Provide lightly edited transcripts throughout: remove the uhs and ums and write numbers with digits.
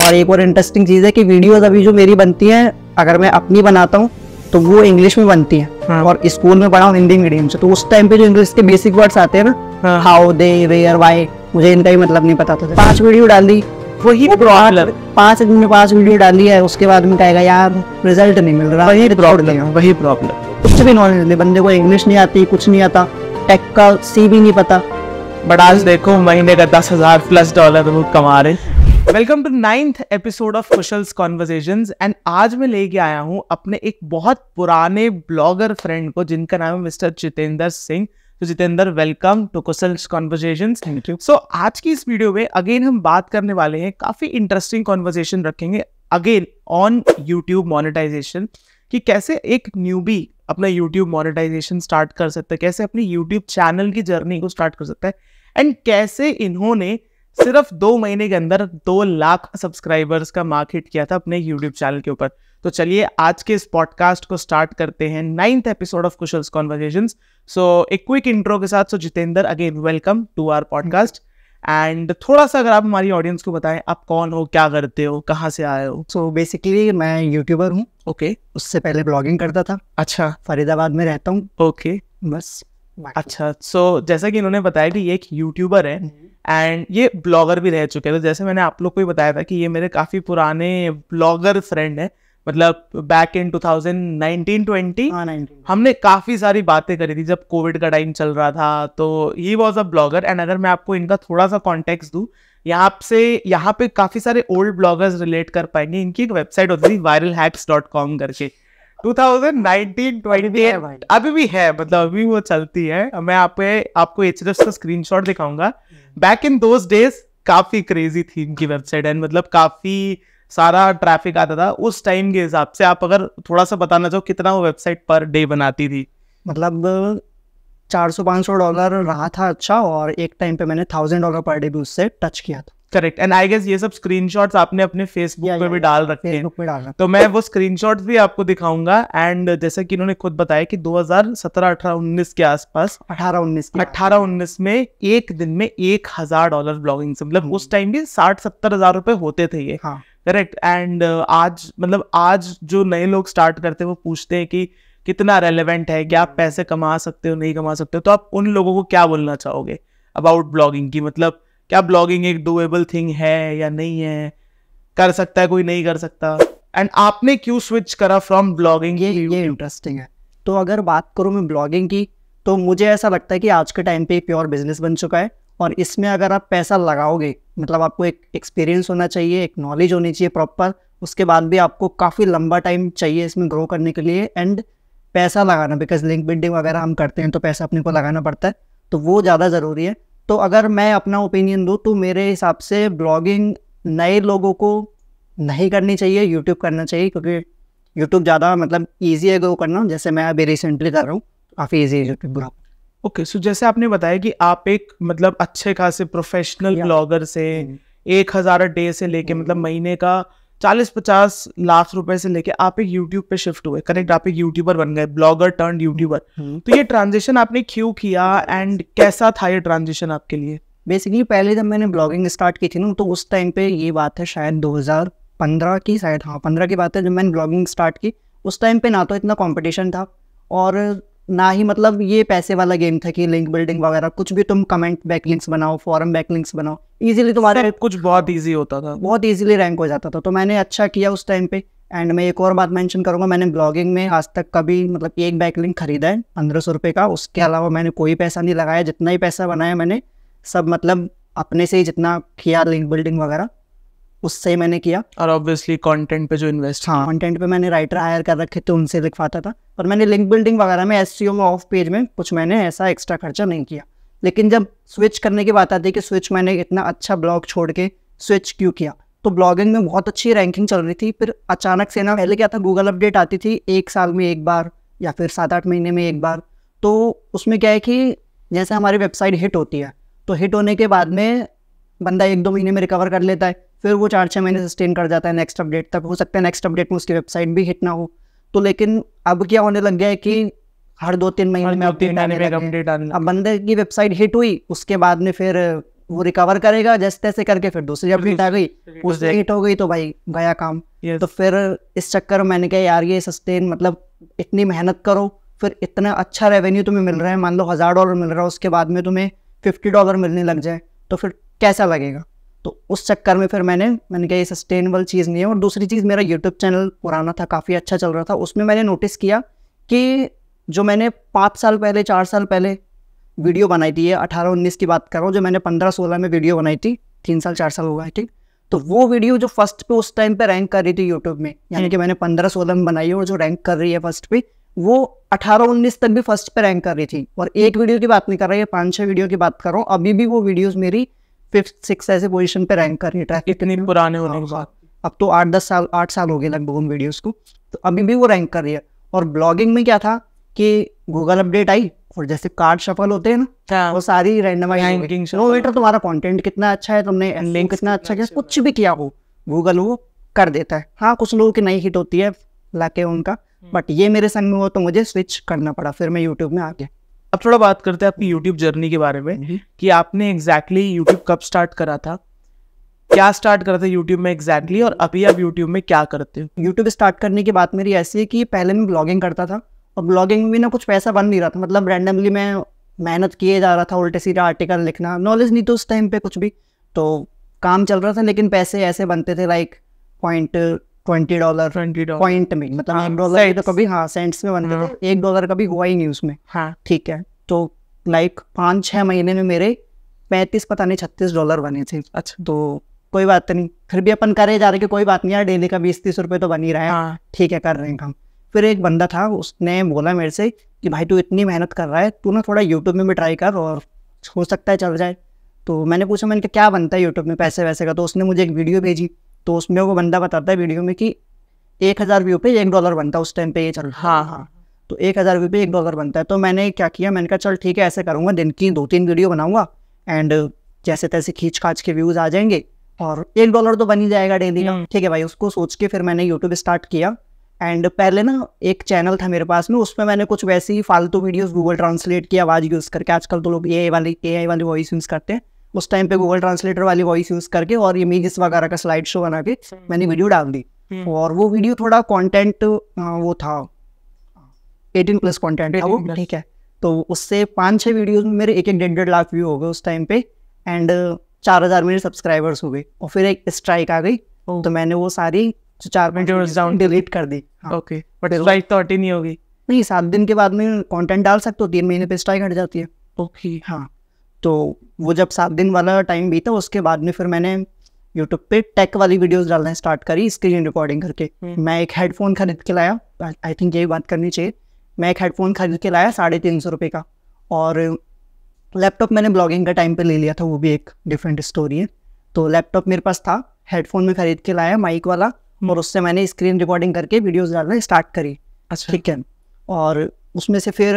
और एक और इंटरेस्टिंग चीज़ है कि वीडियोस अभी जो मेरी बनती हैं, अगर मैं अपनी बनाता हूँ तो वो इंग्लिश में बनती है। और स्कूल में पढ़ा हूँ हिंदी मीडियम से, तो उस टाइम पे जो इंग्लिश के बेसिक वर्ड्स आते हैं ना, हाउ, दे, वेयर, वाई, मुझे इनका ही मतलब नहीं पता था। 5 वीडियो डाली, वही 5 दिन में 5 वीडियो डाली है, उसके बाद में कहेगा यार रिजल्ट नहीं मिल रहा। वही प्रॉब्लम कुछ भी नॉलेज नहीं, बंदे को इंग्लिश नहीं आती, कुछ नहीं आता, टेक का सी भी नहीं पता, बट आज देखो महीने का $10,000+ वो कमा रहे। Welcome to 9th episode of Kushal's conversations. And आज मैं लेके आया हूँ अपने एक बहुत पुराने ब्लॉगर फ्रेंड को, जिनका नाम है मिस्टर जितेंद्र सिंह। तो Jitendra, welcome to Kushal's conversations. Thank you. So आज की इस वीडियो में अगेन हम बात करने वाले हैं, काफी इंटरेस्टिंग कॉन्वर्सेशन रखेंगे अगेन ऑन यूट्यूब मोनेटाइजेशन, कि कैसे एक न्यूबी अपना यूट्यूब मोनेटाइजेशन स्टार्ट कर सकता है, कैसे अपनी यूट्यूब चैनल की जर्नी को स्टार्ट कर सकता है, एंड कैसे इन्होंने सिर्फ 2 महीने के अंदर 2 लाख सब्सक्राइबर्स का मार्क हिट किया था अपने यूट्यूब चैनल के ऊपर। तो चलिए आज के इस पॉडकास्ट को स्टार्ट करते हैं, 9th episode of Kushal's conversations. So एक क्विक इंट्रो के साथ, so Jitendra again welcome to our podcast. And थोड़ा सा अगर आप हमारी ऑडियंस को बताएं, आप कौन हो, क्या करते हो, कहाँ से आए हो? सो बेसिकली मैं यूट्यूबर हूँ। ओके। उससे पहले ब्लॉगिंग करता था। अच्छा। फरीदाबाद में रहता हूँ। ओके। बस। अच्छा, सो जैसा कि इन्होंने बताया कि ये एक यूट्यूबर है एंड ये ब्लॉगर भी रह चुके हैं। तो जैसे मैंने आप लोग को ही बताया था कि ये मेरे काफ़ी पुराने ब्लॉगर फ्रेंड है, मतलब बैक इन 2019-20 हमने काफ़ी सारी बातें करी थी जब कोविड का टाइम चल रहा था। तो he was a blogger. And अगर मैं आपको इनका थोड़ा सा कॉन्टेक्स्ट दूँ, यहाँ पे काफ़ी सारे ओल्ड ब्लॉगर्स रिलेट कर पाएंगे। इनकी एक वेबसाइट होती थी viralhacks.com करके, 2019-20 अभी भी है, मतलब अभी वो चलती है। मैं आपको एचएस का स्क्रीनशॉट दिखाऊंगा। बैक इन दोज डेज काफी क्रेजी थी इनकी वेबसाइट, एंड मतलब काफी सारा ट्रैफिक आता था उस टाइम के हिसाब से। आप अगर थोड़ा सा बताना चाहो कितना वो वेबसाइट पर डे बनाती थी? मतलब $400-500 रहा था। अच्छा, और एक टाइम पे मैंने $1000 पर डे भी उससे टच किया था। करेक्ट। एंड आई गेस ये सब स्क्रीनशॉट्स आपने अपने फेसबुक पे भी डाल रखे हैं, तो मैं वो स्क्रीनशॉट्स भी आपको दिखाऊंगा। एंड जैसे कि इन्होंने खुद बताया कि 2017-18-19 के आसपास, 18-19 में एक दिन में $1000 ब्लॉगिंग से, मतलब उस टाइम भी 60-70 हज़ार रुपए होते थे ये। करेक्ट। एंड आज जो नए लोग स्टार्ट करते हैं वो पूछते हैं कि कितना रेलेवेंट है, क्या आप पैसे कमा सकते हो, नहीं कमा सकते हो। तो आप उन लोगों को क्या बोलना चाहोगे अबाउट ब्लॉगिंग की? मतलब क्या ब्लॉगिंग एक डूएबल थिंग है या नहीं है, कर सकता है कोई, नहीं कर सकता? एंड आपने क्यों स्विच करा फ्रॉम ब्लॉगिंग? ये इंटरेस्टिंग है। तो अगर बात करूँ मैं ब्लॉगिंग की, तो मुझे ऐसा लगता है कि आज के टाइम पे एक प्योर बिजनेस बन चुका है। और इसमें अगर आप पैसा लगाओगे, मतलब आपको एक एक्सपीरियंस होना चाहिए, एक नॉलेज होनी चाहिए प्रॉपर, उसके बाद भी आपको काफ़ी लंबा टाइम चाहिए इसमें ग्रो करने के लिए, एंड पैसा लगाना, बिकॉज लिंक बिल्डिंग वगैरह हम करते हैं तो पैसा अपने को लगाना पड़ता है, तो वो ज़्यादा ज़रूरी है। तो अगर मैं अपना ओपिनियन दूँ तो मेरे हिसाब से ब्लॉगिंग नए लोगों को नहीं करनी चाहिए, यूट्यूब करना चाहिए, क्योंकि यूट्यूब ज़्यादा मतलब ईजी है ग्रो करना। जैसे मैं अभी रिसेंटली कर रहा हूँ, काफ़ी ईजी है यूट्यूब ग्रो। ओके। सो जैसे आपने बताया कि आप एक मतलब अच्छे खासे प्रोफेशनल ब्लॉगर से 1000 डे से लेके मतलब महीने का 40-50 लाख रुपए से लेके आप एक यूट्यूब पे शिफ्ट हुए। करेक्ट। आप एक यूट्यूबर बन गए, ब्लॉगर टर्न यूट्यूबर। तो ये ट्रांजिशन आपने क्यों किया एंड कैसा था ये ट्रांजिशन आपके लिए? बेसिकली पहले जब मैंने ब्लॉगिंग स्टार्ट की थी ना, तो उस टाइम पे ये बात है शायद 2015 की, शायद 15 की बात है जब मैंने ब्लॉगिंग स्टार्ट की। उस टाइम पे ना तो इतना कंपटीशन था और ना ही मतलब ये पैसे वाला गेम था कि लिंक बिल्डिंग वगैरह कुछ भी, तुम कमेंट बैकलिंक्स बनाओ, फॉरम बैकलिंक्स बनाओ, इजीली तुम्हारे कुछ बहुत इजी होता था, बहुत इजीली रैंक हो जाता था। तो मैंने अच्छा किया उस टाइम पे। एंड मैं एक और बात मेंशन करूंगा, मैंने ब्लॉगिंग में आज तक कभी मतलब एक बैकलिंक खरीदा है 1500 रुपये का, उसके अलावा मैंने कोई पैसा नहीं लगाया। जितना ही पैसा बनाया मैंने सब मतलब अपने से ही जितना किया लिंक बिल्डिंग वगैरह उससे ही मैंने किया। और ऑब्वियसली कंटेंट पे जो इन्वेस्ट, कंटेंट पे मैंने राइटर हायर कर रखे थे, उनसे लिखवाता था। पर मैंने लिंक बिल्डिंग वगैरह में, एसईओ में, ऑफ पेज में कुछ मैंने ऐसा एक्स्ट्रा खर्चा नहीं किया। लेकिन जब स्विच करने की बात आती है कि स्विच मैंने इतना अच्छा ब्लॉग छोड़ के स्विच क्यों किया, तो ब्लॉगिंग में बहुत अच्छी रैंकिंग चल रही थी। फिर अचानक से ना, पहले क्या था, गूगल अपडेट आती थी 1 साल में एक बार या फिर 7-8 महीने में एक बार। तो उसमें क्या है कि जैसे हमारी वेबसाइट हिट होती है, तो हिट होने के बाद में बंदा 1-2 महीने में रिकवर कर लेता है, फिर वो 4-6 महीने सस्टेन कर जाता है नेक्स्ट अपडेट तक। हो सकता है नेक्स्ट अपडेट में उसकी वेबसाइट भी हिट ना हो। तो लेकिन अब क्या होने लग गया है कि हर 2-3 महीने में अपडेट आने। अब बंदे की वेबसाइट हिट हुई, उसके बाद में फिर वो रिकवर करेगा जैसे तैसे करके, फिर दूसरी जब हिट आ गई, उससे हिट हो गई तो भाई गया काम। तो फिर इस चक्कर में मैंने कहा यार ये सस्टेन, मतलब इतनी मेहनत करो, फिर इतना अच्छा रेवेन्यू तुम्हें मिल रहा है, मान लो $1000 मिल रहा है, उसके बाद में तुम्हें $50 मिलने लग जाए तो फिर कैसा लगेगा। तो उस चक्कर में फिर मैंने कहा ये सस्टेनेबल चीज़ नहीं है। और दूसरी चीज़, मेरा यूट्यूब चैनल पुराना था, काफ़ी अच्छा चल रहा था, उसमें मैंने नोटिस किया कि जो मैंने 5 साल पहले 4 साल पहले वीडियो बनाई थी, ये 18-19 की बात कर रहा हूँ, जो मैंने 15-16 में वीडियो बनाई थी, 3 साल 4 साल हुआ है, ठीक। तो वो वीडियो जो फर्स्ट पे उस टाइम पे रैंक कर रही थी यूट्यूब में, यानी कि मैंने 15-16 में बनाई है, और जो रैंक कर रही है फर्स्ट पे, वो 18-19 तक भी फर्स्ट पे रैंक कर रही थी। और एक वीडियो की बात नहीं कर रही है, 5-6 वीडियो की बात कर रहा हूँ, अभी भी वो वीडियोस मेरी 5th-6th ऐसे पोजीशन पे रैंक कर रही है। इतनी पुराने होने के बाद अब तो 8 साल हो गए लगभग उन वीडियोस को, तो अभी भी वो रैंक कर रही है। और ब्लॉगिंग में क्या था कि गूगल अपडेट आई, और जैसे कार्ड शफल होते हैं ना, वो सारी रैंडमाइज, नो मैटर तुम्हारा कंटेंट कितना अच्छा है, तुमने लिंक कितना अच्छा किया, कुछ भी किया हो, गूगल वो कर देता है। हाँ, कुछ लोगों की नई हिट होती है लाके उनका, बट ये मेरे संग में हुआ तो मुझे स्विच करना पड़ा, फिर मैं यूट्यूब में आ गया। अब थोड़ा बात करते हैं आपकी यूट्यूब जर्नी के बारे में, कि आपने एग्जैक्टली यूट्यूब कब स्टार्ट करा था, क्या स्टार्ट करा था यूट्यूब में एग्जैक्टली, और अभी आप यूट्यूब में क्या करते हो? यूट्यूब स्टार्ट करने की बात मेरी ऐसी है कि पहले मैं ब्लॉगिंग करता था, और ब्लॉगिंग में भी ना कुछ पैसा बन नहीं रहा था, मतलब रैंडमली मैं मेहनत किए जा रहा था, उल्टे सीधे आर्टिकल लिखना, नॉलेज नहीं तो उस टाइम पे कुछ भी, तो काम चल रहा था, लेकिन पैसे ऐसे बनते थे लाइक $20 पॉइंट में, मतलब $1 तो कभी, हाँ, सेंट्स में बनते थे, $1 कभी हुआ ही नहीं उसमें। हाँ, ठीक है, तो लाइक 5-6 महीने में मेरे 35 पता नहीं $36 बने थे। अच्छा, तो कोई बात नहीं, फिर भी अपन करे जा रहे कि कोई बात नहीं यार, डेली का 20-30 रुपये तो बन ही रहा है। हाँ, ठीक है, कर रहे हैं काम। फिर एक बंदा था, उसने बोला मेरे से कि भाई तू इतनी मेहनत कर रहा है, तू ना थोड़ा यूट्यूब में भी ट्राई कर, और हो सकता है चल जाए। तो मैंने पूछा, मैंने कहा क्या बनता है यूट्यूब में पैसे वैसे का, तो उसने मुझे एक वीडियो भेजी, तो उसमें वो बंदा बताता है वीडियो में कि 1000 व्यू पे $1 बनता है, उस टाइम पे ये चल। हाँ हाँ, तो 1000 व्यू पे $1 बनता है। तो मैंने क्या किया, मैंने कहा चल ठीक है, ऐसे करूँगा, दिन की 2-3 वीडियो बनाऊंगा, एंड जैसे तैसे खींच खाच के व्यूज़ आ जाएंगे, और $1 तो बन ही जाएगा डेली का। ठीक है भाई, उसको सोच के फिर मैंने यूट्यूब स्टार्ट किया। एंड पहले ना एक चैनल था मेरे पास में, उसमें मैंने कुछ वैसी ही फालतू वीडियोस गूगल ट्रांसलेट की आवाज़ यूज़ करके, आजकल तो लोग एआई वाली वॉइस यूज़ करते हैं, उस टाइम पे गूगल ट्रांसलेटर वाली वॉइस यूज़ करके और इमेजेस वगैरह का स्लाइड शो बना के मैंने वीडियो डाल दी। और वो वीडियो थोड़ा कंटेंट वो था 18+ कंटेंट था वो, ठीक है। तो उससे 5-6 वीडियोस में मेरे 1-1.5 लाख व्यू हो गए उस टाइम पे, एंड 4000 मेरे सब्सक्राइबर्स हो गए। और फिर एक स्ट्राइक आ गई, तो मैंने वो सारी 4 वीडियोस डिलीट कर दी। ओके, बट स्ट्राइक तो हटी नहीं होगी? नहीं, 7 दिन के बाद में कंटेंट डाल सकते हो, 3 महीने पे स्ट्राइक हट जाती है। ओके, हाँ, तो वो जब 7 दिन वाला टाइम बीता, उसके बाद में फिर मैंने यूट्यूब पे टेक वाली वीडियोस डालना स्टार्ट करी, स्क्रीन रिकॉर्डिंग करके। मैं एक हेडफोन खरीद के लाया, आई थिंक यही बात करनी चाहिए। मैं एक हेडफोन खरीद के लाया 350 रुपये का, और लैपटॉप मैंने ब्लॉगिंग का टाइम पे ले लिया था, वो भी एक डिफरेंट स्टोरी है। तो लैपटॉप मेरे पास था, हेडफोन में खरीद के लाया माइक वाला, और उससे मैंने स्क्रीन रिकॉर्डिंग करके वीडियोस डालना स्टार्ट करी। अच्छा, ठीक है। और उसमें से फिर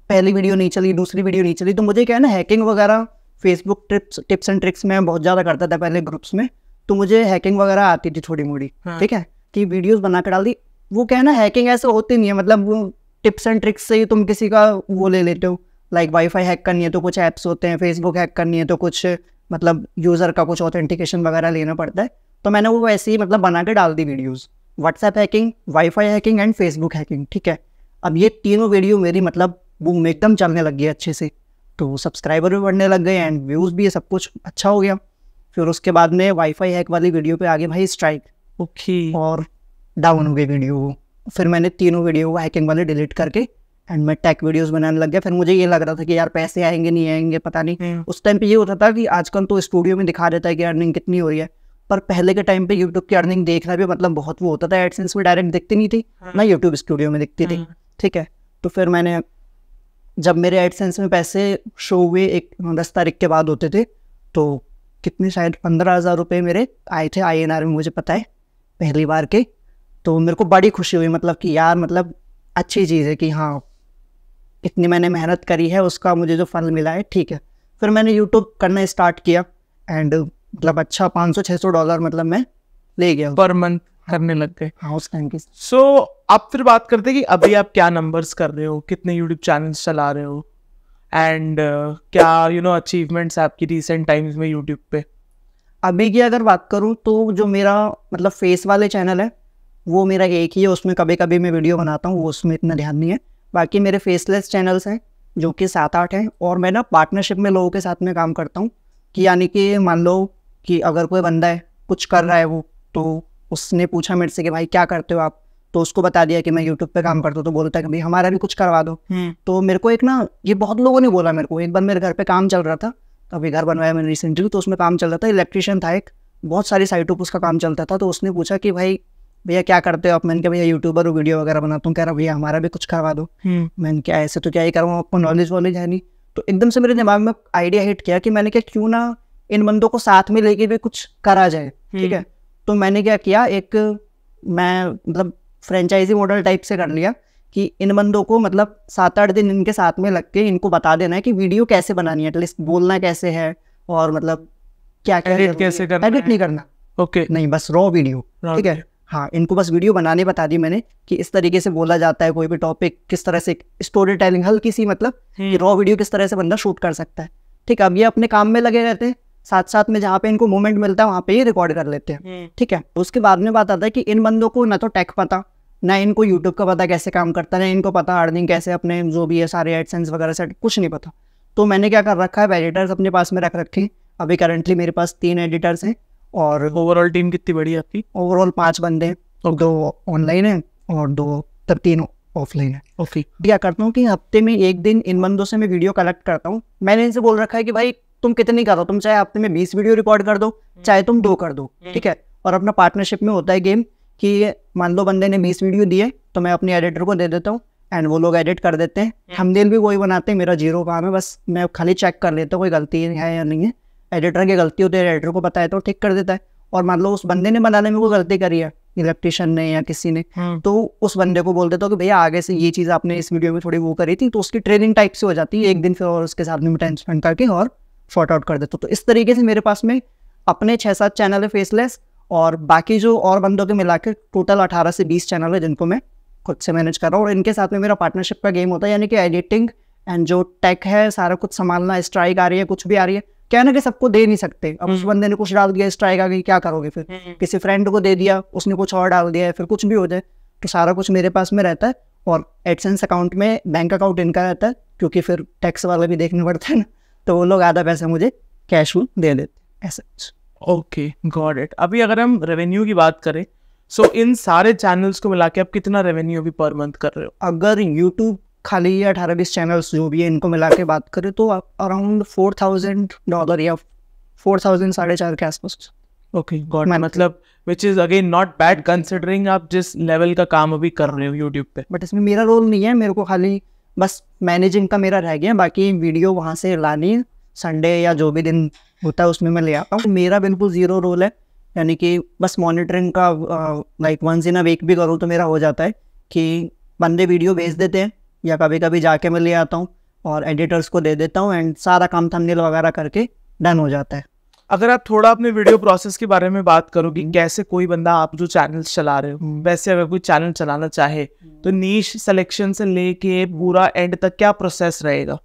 पहली वीडियो नहीं चली, दूसरी वीडियो नहीं चली, तो मुझे क्या है ना, हैकिंग वगैरह फेसबुक टिप्स एंड ट्रिक्स में बहुत ज़्यादा करता था पहले ग्रुप्स में, तो मुझे हैकिंग वगैरह आती थी थोड़ी मोड़ी। ठीक है, कि वीडियोस बना कर डाल दी। वो क्या है ना, हैकिंग ऐसे होती नहीं है, मतलब वो टिप्स एंड ट्रिक्स से ही तुम किसी का वो ले लेते हो, लाइक वाईफाई हैक करनी है तो कुछ ऐप्स होते हैं, फेसबुक हैक करनी है तो कुछ मतलब यूज़र का कुछ ऑथेंटिकेशन वगैरह लेना पड़ता है। तो मैंने वो वैसे ही मतलब बना के डाल दी videos, WhatsApp hacking, WiFi hacking and Facebook hacking. ठीक है, अब ये तीनों वीडियो मेरी मतलब बूम एकदम चलने लग गई अच्छे से, तो सब्सक्राइबर भी बढ़ने लग गए एंड व्यूज़ भी, सब कुछ अच्छा हो गया। फिर उसके बाद में वाईफाई हैक वाली वीडियो पे आगे भाई स्ट्राइक, ओके, और डाउन हो गई वीडियो वो। फिर मैंने तीनों वीडियो वो हैकिंग वाले डिलीट करके एंड मैं टेक वीडियोस बनाने लग गया। फिर मुझे ये लग रहा था कि यार पैसे आएंगे नहीं आएंगे पता नहीं। उस टाइम पे ये होता था कि आजकल तो स्टूडियो में दिखा देता है कि अर्निंग कितनी हो रही है, पर पहले के टाइम पे यूट्यूब की अर्निंग देखना भी मतलब बहुत वो होता था, एडसेंस में डायरेक्ट दिखती नहीं थी ना, यूट्यूब स्टूडियो में दिखती थी। ठीक है, तो फिर मैंने जब मेरे एडसेंस में पैसे शो हुए 10 तारीख के बाद होते थे, तो कितने शायद 15,000 रुपये मेरे आए थे INR में, मुझे पता है पहली बार के। तो मेरे को बड़ी खुशी हुई, मतलब कि यार मतलब अच्छी चीज़ है कि हाँ इतनी मैंने मेहनत करी है, उसका मुझे जो फल मिला है। ठीक है, फिर मैंने यूट्यूब करना स्टार्ट किया एंड मतलब अच्छा $500-600 मतलब मैं ले गया पर मंथ करने लग गए। हाँ, उस टाइम की। सो अब फिर बात करते हैं कि अभी आप क्या नंबर्स कर रहे हो, कितने यूट्यूब चैनल्स चला रहे हो, एंड क्या अचीवमेंट्स आपकी रिसेंट टाइम्स में यूट्यूब पे? अभी की अगर बात करूँ तो जो मेरा मतलब फेस वाले चैनल है वो मेरा एक ही है, उसमें कभी कभी मैं वीडियो बनाता हूँ, वो उसमें इतना ध्यान नहीं है। बाकी मेरे फेसलेस चैनल्स हैं जो कि 7-8 हैं, और मैं ना पार्टनरशिप में लोगों के साथ में काम करता हूँ कि यानी कि मान लो कि अगर कोई बंदा है कुछ कर रहा है वो, तो उसने पूछा मेरे से कि भाई क्या करते हो आप, तो उसको बता दिया कि मैं यूट्यूब पे काम करता हूँ, तो बोलता है कि भाई हमारा भी कुछ करवा दो। तो मेरे को एक ना, ये बहुत लोगों ने बोला मेरे को, एक बार मेरे घर पे काम चल रहा था, अभी घर बनवाया मैंने रिसेंटली, तो उसमें काम चल रहा था, इलेक्ट्रिशियन था एक, बहुत सारी साइटों पर उसका काम चलता था, तो उसने पूछा कि भाई भैया क्या करते हो आप? मैंने कहा भैया यूट्यूबर वीडियो वगैरह बनाता हूँ। कह रहा भैया हमारा भी कुछ करवा दो। मैंने क्या ऐसे तो क्या ही करूँ, आपको नॉलेज वॉलेज है नहीं। तो एकदम से मेरे दिमाग में आइडिया हिट किया कि मैंने क्या क्यों ना इन बंदों को साथ में लेके भी कुछ करा जाए, ठीक है। तो मैंने क्या किया, एक मैं मतलब फ्रेंचाइजी मॉडल टाइप से कर लिया कि इन बंदों को मतलब 7-8 दिन इनके साथ में लग के इनको बता देना है कि वीडियो कैसे बनानी है, एटलीस्ट बोलना कैसे है, और मतलब क्या क्या एडिट कैसे करना, एडिट नहीं करना, ओके नहीं बस रॉ वीडियो, ठीक है। हाँ, इनको बस वीडियो बनाने बता दी मैंने कि इस तरीके से बोला जाता है, कोई भी टॉपिक किस तरह से, स्टोरी टेलिंग हल्की सी, मतलब कि रॉ वीडियो किस तरह से बंदा शूट कर सकता है, ठीक है। अब ये अपने काम में लगे रहते हैं, साथ साथ में जहाँ पे इनको मोमेंट मिलता है वहाँ पे ये रिकॉर्ड कर लेते हैं, ठीक है। उसके बाद में बात आता है कि इन बंदों को ना तो टेक पता, ना इनको यूट्यूब का पता कैसे काम करता है, ना इनको पता अर्निंग कैसे, अपने जो भी है सारे एडसेंस वगैरह से कुछ नहीं पता। तो मैंने क्या कर रखा है, एडिटर्स अपने पास में रख रखे हैं। अभी करंटली मेरे पास 3 एडिटर्स हैं, और ओवरऑल टीम कितनी बड़ी है आपकी? ओवरऑल 5 बंदे हैं, 2 ऑनलाइन है और 3 ऑफलाइन है। ओके। क्या करता हूँ कि हफ्ते में 1 दिन इन बंदों से मैं वीडियो कलेक्ट करता हूँ। मैंने इनसे बोल रखा है कि भाई तुम कितनी करो, तुम चाहे हफ्ते में 20 वीडियो रिकॉर्ड कर दो, चाहे तुम 2 कर दो, ठीक है। और अपना पार्टनरशिप में होता है गेम कि मान लो बंदे ने 20 वीडियो दिए तो मैं अपने एडिटर को दे देता हूँ, एंड वो लोग एडिट कर देते हैं, थंबनेल भी वही बनाते हैं, मेरा जीरो काम है, बस मैं खाली चेक कर लेता हूँ कोई गलती है या नहीं है। एडिटर की गलती होती है, एडिटर को पता है तो ठीक कर देता है। और मान लो उस बंदे ने बनाने में कोई गलती करी है, इलेक्ट्रिशियन ने या किसी ने, तो उस बंदे को बोल देता हूँ कि भैया आगे से ये चीज़ आपने इस वीडियो में थोड़ी वो करी थी, तो उसकी ट्रेनिंग टाइप से हो जाती है 1 दिन फिर, और उसके साथ में टाइम स्पेंड करके और शॉर्ट आउट कर देता हूँ। तो इस तरीके से मेरे पास में अपने 6-7 चैनल है फेसलेस, और बाकी जो और बंदों के मिला के टोटल 18 से 20 चैनल है जिनको मैं खुद से मैनेज कर रहा हूँ। और इनके साथ में मेरा पार्टनरशिप का गेम होता है, यानी कि एडिटिंग एंड जो टेक है सारा कुछ संभालना। स्ट्राइक आ रही है, कुछ भी आ रही है, क्या ना कि सबको दे नहीं सकते। अब उस बंदे ने कुछ डाल दिया, स्ट्राइक आ गई, क्या करोगे फिर? किसी फ्रेंड को दे दिया, उसने कुछ और डाल दिया है, फिर कुछ भी हो जाए। तो सारा कुछ मेरे पास में रहता है, और एडसेंस अकाउंट में बैंक अकाउंट इनका रहता है, क्योंकि फिर टैक्स वाले भी देखने पड़ते हैं ना, तो वो लोग आधा पैसा मुझे कैश में दे देते ऐसा। Okay, got it. अभी अगर हम रेवेन्यू की बात करें, सो इन सारे चैनल्स को मिला के आप कितना रेवेन्यू अभी पर मंथ कर रहे हो? अगर यूट्यूब खाली ये 18-20 चैनल्स जो भी है इनको मिला के बात करें तो अराउंड $4,000 या 4,000 4,500 के आसपास। ओके, गॉट, मतलब which is again not bad considering आप जिस लेवल का काम अभी कर रहे हो यूट्यूब पे। बट इसमें मेरा रोल नहीं है, मेरे को खाली बस मैनेजिंग का मेरा रह गया, बाकी वीडियो वहाँ से लानी है, संडे या जो भी दिन होता है उसमें मैं ले आता हूँ। मेरा बिल्कुल ज़ीरो रोल है, यानी कि बस मॉनिटरिंग का like once in a week भी करूँ तो मेरा हो जाता है कि बंदे वीडियो भेज देते हैं, या कभी कभी जाके मैं ले आता हूँ और एडिटर्स को दे देता हूँ, एंड सारा काम थंबनेल वगैरह करके डन हो जाता है। अगर आप थोड़ा अपने वीडियो प्रोसेस के बारे में बात करो कि कैसे कोई बंदा, आप जो चैनल्स चला रहे हो वैसे अगर कोई चैनल चलाना चाहे तो नीश सिलेक्शन से लेके पूरा एंड तक क्या प्रोसेस रहेगा?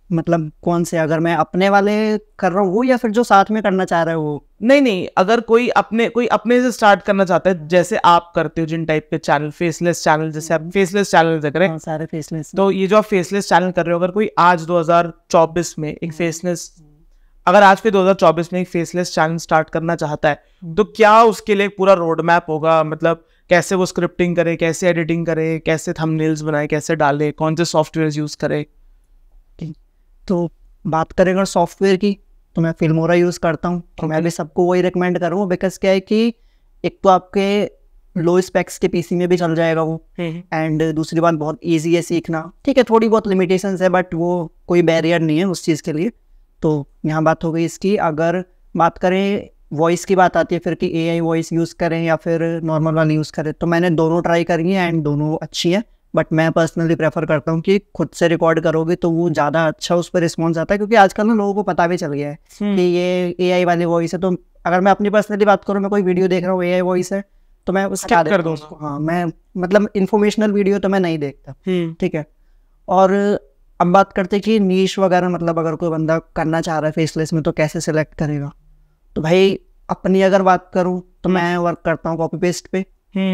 मतलब कौन से, अगर मैं अपने वाले कर रहा हूँ वो, या फिर जो साथ में करना चाह रहे हो वो? नहीं, अगर कोई अपने से स्टार्ट करना चाहता है, जैसे आप करते हो जिन टाइप के चैनल, फेसलेस चैनल, जैसे आप फेसलेस चैनल देख रहे हैं, सारे फेसलेस। तो ये जो आप फेसलेस चैनल कर रहे हो, अगर कोई आज 2024 में एक फेसलेस, अगर आज के 2024 में एक फेसलेस चैनल स्टार्ट करना चाहता है तो क्या उसके लिए पूरा रोड मैप होगा? मतलब कैसे वो स्क्रिप्टिंग करे, कैसे एडिटिंग करे, कैसे थंबनेल्स बनाए, कैसे डाले, कौन से सॉफ्टवेयर यूज करे? तो बात करें अगर सॉफ्टवेयर की, तो मैं फिल्मोरा यूज़ करता हूँ, तो मैं भी सबको वही रिकमेंड करूँगा, बिकॉज क्या है कि एक तो आपके लो स्पेक्स के पीसी में भी चल जाएगा वो, एंड दूसरी बात बहुत इजी है सीखना। ठीक है, थोड़ी बहुत लिमिटेशंस है, बट वो कोई बैरियर नहीं है उस चीज़ के लिए। तो यहाँ बात हो गई इसकी। अगर बात करें वॉइस की, बात आती है फिर कि AI वॉइस यूज़ करें या फिर नॉर्मल वाली यूज़ करें, तो मैंने दोनों ट्राई करी है एंड दोनों अच्छी है, बट मैं पर्सनली प्रेफर करता हूँ कि खुद से रिकॉर्ड करोगे तो वो ज़्यादा अच्छा उस पर रिस्पॉन्स आता है, क्योंकि आजकल ना लोगों को पता भी चल गया है कि ये AI वाली वॉइस है। तो अगर मैं अपनी पर्सनली बात करूँ, मैं कोई वीडियो देख रहा हूँ AI वॉइस है तो मैं उसका कर दूँ उसको। हाँ, मैं मतलब इन्फॉर्मेशनल वीडियो तो मैं नहीं देखता, ठीक है। और अब बात करते हैं कि नीश वगैरह, मतलब अगर कोई बंदा करना चाह रहा है फेसलेस में तो कैसे सिलेक्ट करेगा। तो भाई अपनी अगर बात करूँ तो मैं वर्क करता हूँ कॉपी पेस्ट पे,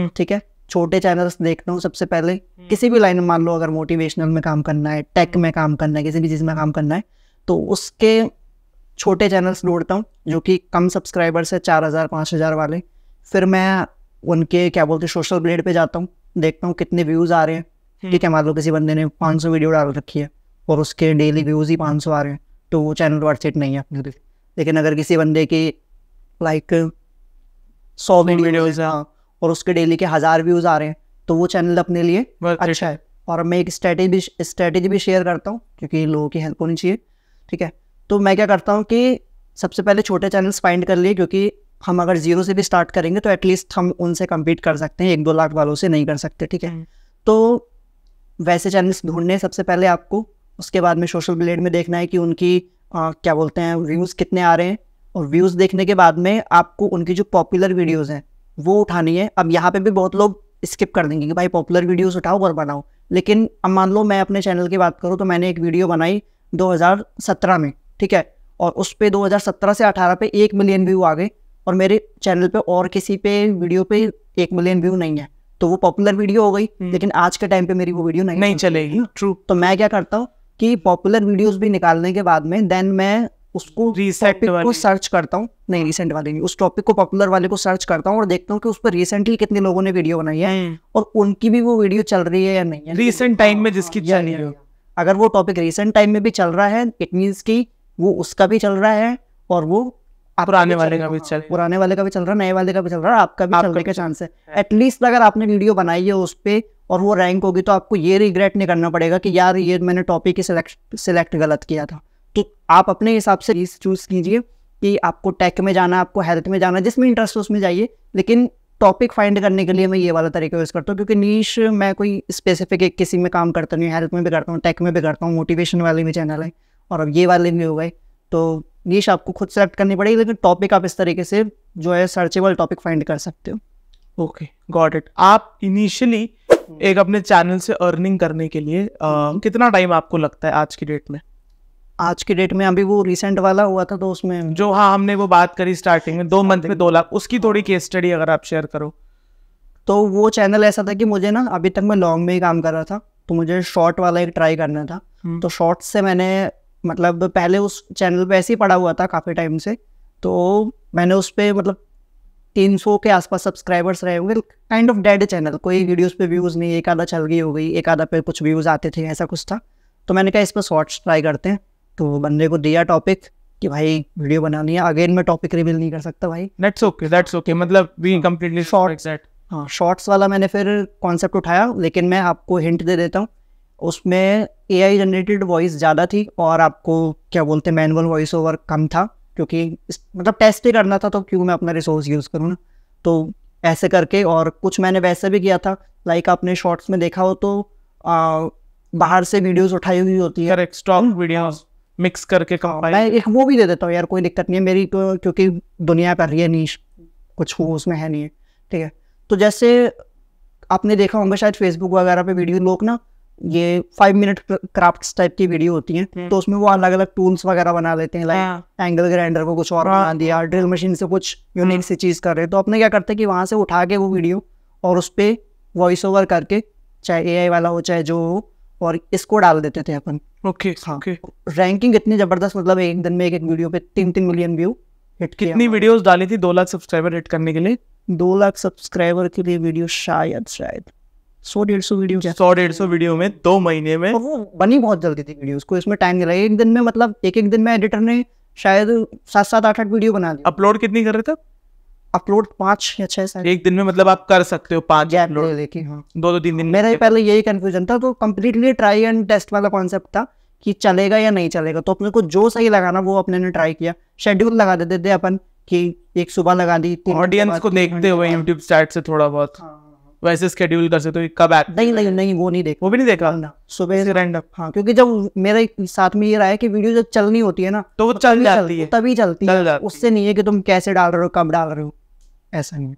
ठीक है। छोटे चैनल्स देखता हूँ सबसे पहले, किसी भी लाइन में, मान लो अगर मोटिवेशनल में काम करना है, टेक में काम करना है, किसी भी चीज़ में काम करना है, तो उसके छोटे चैनल्स ढूंढता हूँ जो कि कम सब्सक्राइबर्स है, 4000 5000 वाले। फिर मैं उनके क्या बोलते हैं सोशल ब्लेड पे जाता हूँ, देखता हूँ कितने व्यूज़ आ रहे हैं, ठीक है। मान लो किसी बंदे ने 500 वीडियो डाल रखी है और उसके डेली व्यूज़ ही 500 आ रहे हैं, तो वो चैनल वर्थ इट नहीं है अपने लिए। लेकिन अगर किसी बंदे की लाइक 100 वीडियोज़ है और उसके डेली के 1000 व्यूज़ आ रहे हैं, तो वो चैनल अपने लिए अच्छा है। और मैं एक स्ट्रेटेजी भी शेयर करता हूँ क्योंकि लोगों की हेल्प होनी चाहिए, ठीक है। तो मैं क्या करता हूँ कि सबसे पहले छोटे चैनल्स फाइंड कर लिए, क्योंकि हम अगर 0 से भी स्टार्ट करेंगे तो एटलीस्ट हम उनसे कम्पीट कर सकते हैं, 1-2 लाख वालों से नहीं कर सकते, ठीक है। तो वैसे चैनल्स ढूंढने सबसे पहले आपको, उसके बाद में सोशल ब्लेड में देखना है कि उनकी क्या बोलते हैं व्यूज़ कितने आ रहे हैं, और व्यूज़ देखने के बाद में आपको उनकी जो पॉपुलर वीडियोज़ हैं वो उठानी है। अब यहाँ पे भी बहुत लोग स्किप कर देंगे कि भाई पॉपुलर वीडियोज़ उठाओ और बनाओ, लेकिन अब मान लो मैं अपने चैनल की बात करूँ तो मैंने एक वीडियो बनाई 2017 में, ठीक है, और उस पर 2017 से 18 पे 1 मिलियन व्यू आ गए, और मेरे चैनल पे और किसी पे वीडियो पे 1 मिलियन व्यू नहीं है, तो वो पॉपुलर वीडियो हो गई। लेकिन आज के टाइम पे मेरी वो वीडियो नहीं चलेगी। ट्रू। तो मैं क्या करता हूँ कि पॉपुलर वीडियोस भी निकालने के बाद में देन मैं उसको टॉपिक को सर्च करता हूँ, नहीं रिसेंट वाले नहीं, उस टॉपिक को पॉपुलर वाले को सर्च करता हूँ और देखता हूँ कि उस पर रिसेंटली कितने लोगों ने वीडियो बनाई है और उनकी भी वो वीडियो चल रही है या नहीं है, रिसेंट टाइम में जिसकी चल रही है। अगर वो टॉपिक रिसेंट टाइम में भी चल रहा है, इट मीन्स कि वो उसका भी चल रहा है और वो पुराने वाले का भी चल रहा है, नए वाले का भी चल रहा है, आपका भी चलने का चांस है। एटलीस्ट अगर आपने वीडियो बनाई है उस पर और वो रैंक होगी तो आपको ये रिग्रेट नहीं करना पड़ेगा कि यार ये मैंने टॉपिक ही सिलेक्ट गलत किया था। तो आप अपने हिसाब से चूज कीजिए कि आपको टेक में जाना, आपको हेल्थ में जाना, जिसमें इंटरेस्ट है उसमें जाइए, लेकिन टॉपिक फाइंड करने के लिए मैं ये वाला तरीका यूज़ करता हूँ, क्योंकि नीश मैं कोई स्पेसिफिक एक किसी में काम करता नहीं हूँ, हेल्थ में भी करता हूँ, टेक में भी करता हूँ, मोटिवेशन वाले भी चैनल है और अब ये वाले भी हो गए। तो नीश आपको खुद सेलेक्ट करनी पड़ेगी, लेकिन टॉपिक आप इस तरीके से जो है सर्चेबल टॉपिक फाइंड कर सकते हो। Okay, got it. आप इनिशियली एक अपने चैनल से अर्निंग करने के लिए कितना टाइम आपको लगता है आज की डेट में? आज की डेट में अभी वो रिसेंट वाला हुआ था तो उसमें जो, हाँ, हमने वो बात करी स्टार्टिंग में 2 मंथ में 2 लाख, उसकी थोड़ी केस स्टडी अगर आप शेयर करो। तो वो चैनल ऐसा था कि मुझे ना, अभी तक मैं लॉन्ग में ही काम कर रहा था, तो मुझे शॉर्ट वाला एक ट्राई करना था। तो शॉर्ट से मैंने, मतलब पहले उस चैनल पे ऐसे ही पड़ा हुआ था काफ़ी टाइम से, तो मैंने उस पर मतलब 300 के आसपास सब्सक्राइबर्स रहे होंगे, काइंड ऑफ डेड चैनल, कोई वीडियोस पे व्यूज़ नहीं, एक आधा चल गई हो गई, एक आधा पे कुछ व्यूज़ आते थे, ऐसा कुछ था। तो मैंने कहा इस पर शॉर्ट्स ट्राई करते हैं, तो बंदे को दिया टॉपिक कि भाई वीडियो बनानी है। अगेन मैं टॉपिक रिवील नहीं कर सकता भाई, दैट्स ओके, मतलब वी कंप्लीटली शॉर्ट्स। हाँ, शॉर्ट्स वाला मैंने फिर कॉन्सेप्ट उठाया, लेकिन मैं आपको हिंट दे देता हूँ, उसमें AI जनरेटेड वॉइस ज़्यादा थी और आपको क्या बोलते हैं मैनुअल वॉइस ओवर कम था, क्योंकि मतलब टेस्ट ही करना था तो क्यों मैं अपना रिसोर्स यूज़ करूँ ना। तो ऐसे करके, और कुछ मैंने वैसे भी किया था, लाइक आपने शॉर्ट्स में देखा हो तो बाहर से वीडियोस उठाई हुई होती है, स्टॉक वीडियोस मिक्स करके मैं एक वो भी दे देता हूँ यार, कोई दिक्कत नहीं है मेरी, क्योंकि दुनिया कर रही है नीश, कुछ वो उसमें है नहीं है, ठीक है। तो जैसे आपने देखा होगा शायद फेसबुक वगैरह पे वीडियो लोग ना, ये 5 मिनट क्राफ्ट्स टाइप की वीडियो होती हैं, तो उसमें वो अलग अलग टूल्स वगैरह बना लेते हैं, लाइक एंगल ग्राइंडर को कुछ और बना दिया, ड्रिल मशीन से कुछ यूनिक सी चीज़ कर रहे हैं। तो अपने क्या करते हैं कि वहाँ से उठा के वो वीडियो और उस पर वॉइस ओवर करके, चाहे AI वाला हो चाहे जो हो, और इसको डाल देते थे अपन। ओके। रैंकिंग इतनी ज़बरदस्त, मतलब एक दिन में एक वीडियो पे 3 मिलियन व्यू हिट किया। कितनी वीडियोस डाली थी 2 लाख सब्सक्राइबर हिट करने के लिए? 2 लाख सब्सक्राइबर के लिए वीडियो शायद 100-150 वीडियो, 100-150 वीडियो में 2 महीने में, और वो बनी बहुत जल्दी थी वीडियोस को, इसमें टाइम नहीं लगा। एक दिन में, मतलब एक दिन में एडिटर ने शायद 7-7 8-8 वीडियो बना दी। अपलोड कितनी कर रहे थे? अपलोड 5 या 6 एक दिन में, मतलब आप कर सकते हो 5 अपलोड लेके। हाँ, 2-3 दिन। मेरा पहले यही कंफ्यूजन था, तो कम्प्लीटली ट्राई एंड टेस्ट वाला कॉन्सेप्ट था कि चलेगा या नहीं चलेगा। तो अपने को जो सही लगा ना वो अपने ने ट्राई किया। शेड्यूल लगा देते थे अपन कि एक सुबह लगा दी, ऑडियंस को देखते हुए यूट्यूब स्टार्ट से थोड़ा बहुत वैसे शेड्यूल कर सकते हो कब नहीं वो नहीं देखा, वो भी नहीं देखा ना, सुबह से रैंडम। हाँ, क्योंकि जब मेरे साथ में ये रहा है कि वीडियो जब चलनी होती है ना तो वो चल जाती है, तभी चलती है, उससे नहीं है कि तुम कैसे डाल रहे हो, कब डाल रहे हो, ऐसा नहीं।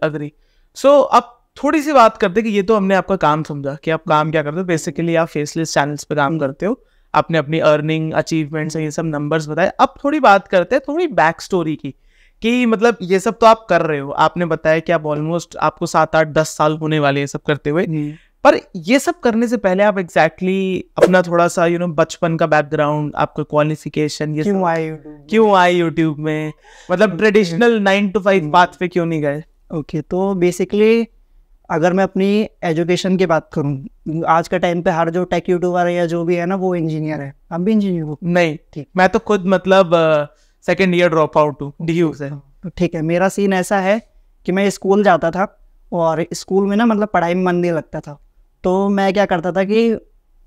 अग्री। सो अब थोड़ी सी बात करते कि ये तो हमने आपका काम समझा कि आप काम क्या करते हो, बेसिकली आप फेसलेस चैनल्स पे काम करते हो, आपने अपनी अर्निंग अचीवमेंट्स ये सब नंबर्स बताए। अब थोड़ी बात करते हैं थोड़ी बैक स्टोरी की, कि मतलब ये सब तो आप कर रहे हो, आपने बताया कि आप ऑलमोस्ट आपको 7-8-10 साल होने वाले ये सब करते हुए, पर ये सब करने से पहले आप एग्जैक्टली अपना थोड़ा सा बचपन का बैकग्राउंड, आपका क्वालिफिकेशन, ये क्यों आए यूट्यूब में, मतलब ट्रेडिशनल 9 to 5 पाथ पे क्यों नहीं गए? ओके, तो बेसिकली अगर मैं अपनी एजुकेशन की बात करूं, आज के टाइम पे हर जो टेक यूट्यूबर है या जो भी है ना वो इंजीनियर है। आप भी इंजीनियर हो? नहीं, ठीक, मैं तो खुद मतलब सेकेंड ईयर ड्रॉप आउट हूँ DU से। तो ठीक है, मेरा सीन ऐसा है कि मैं स्कूल जाता था और स्कूल में ना मतलब पढ़ाई में मन नहीं लगता था, तो मैं क्या करता था कि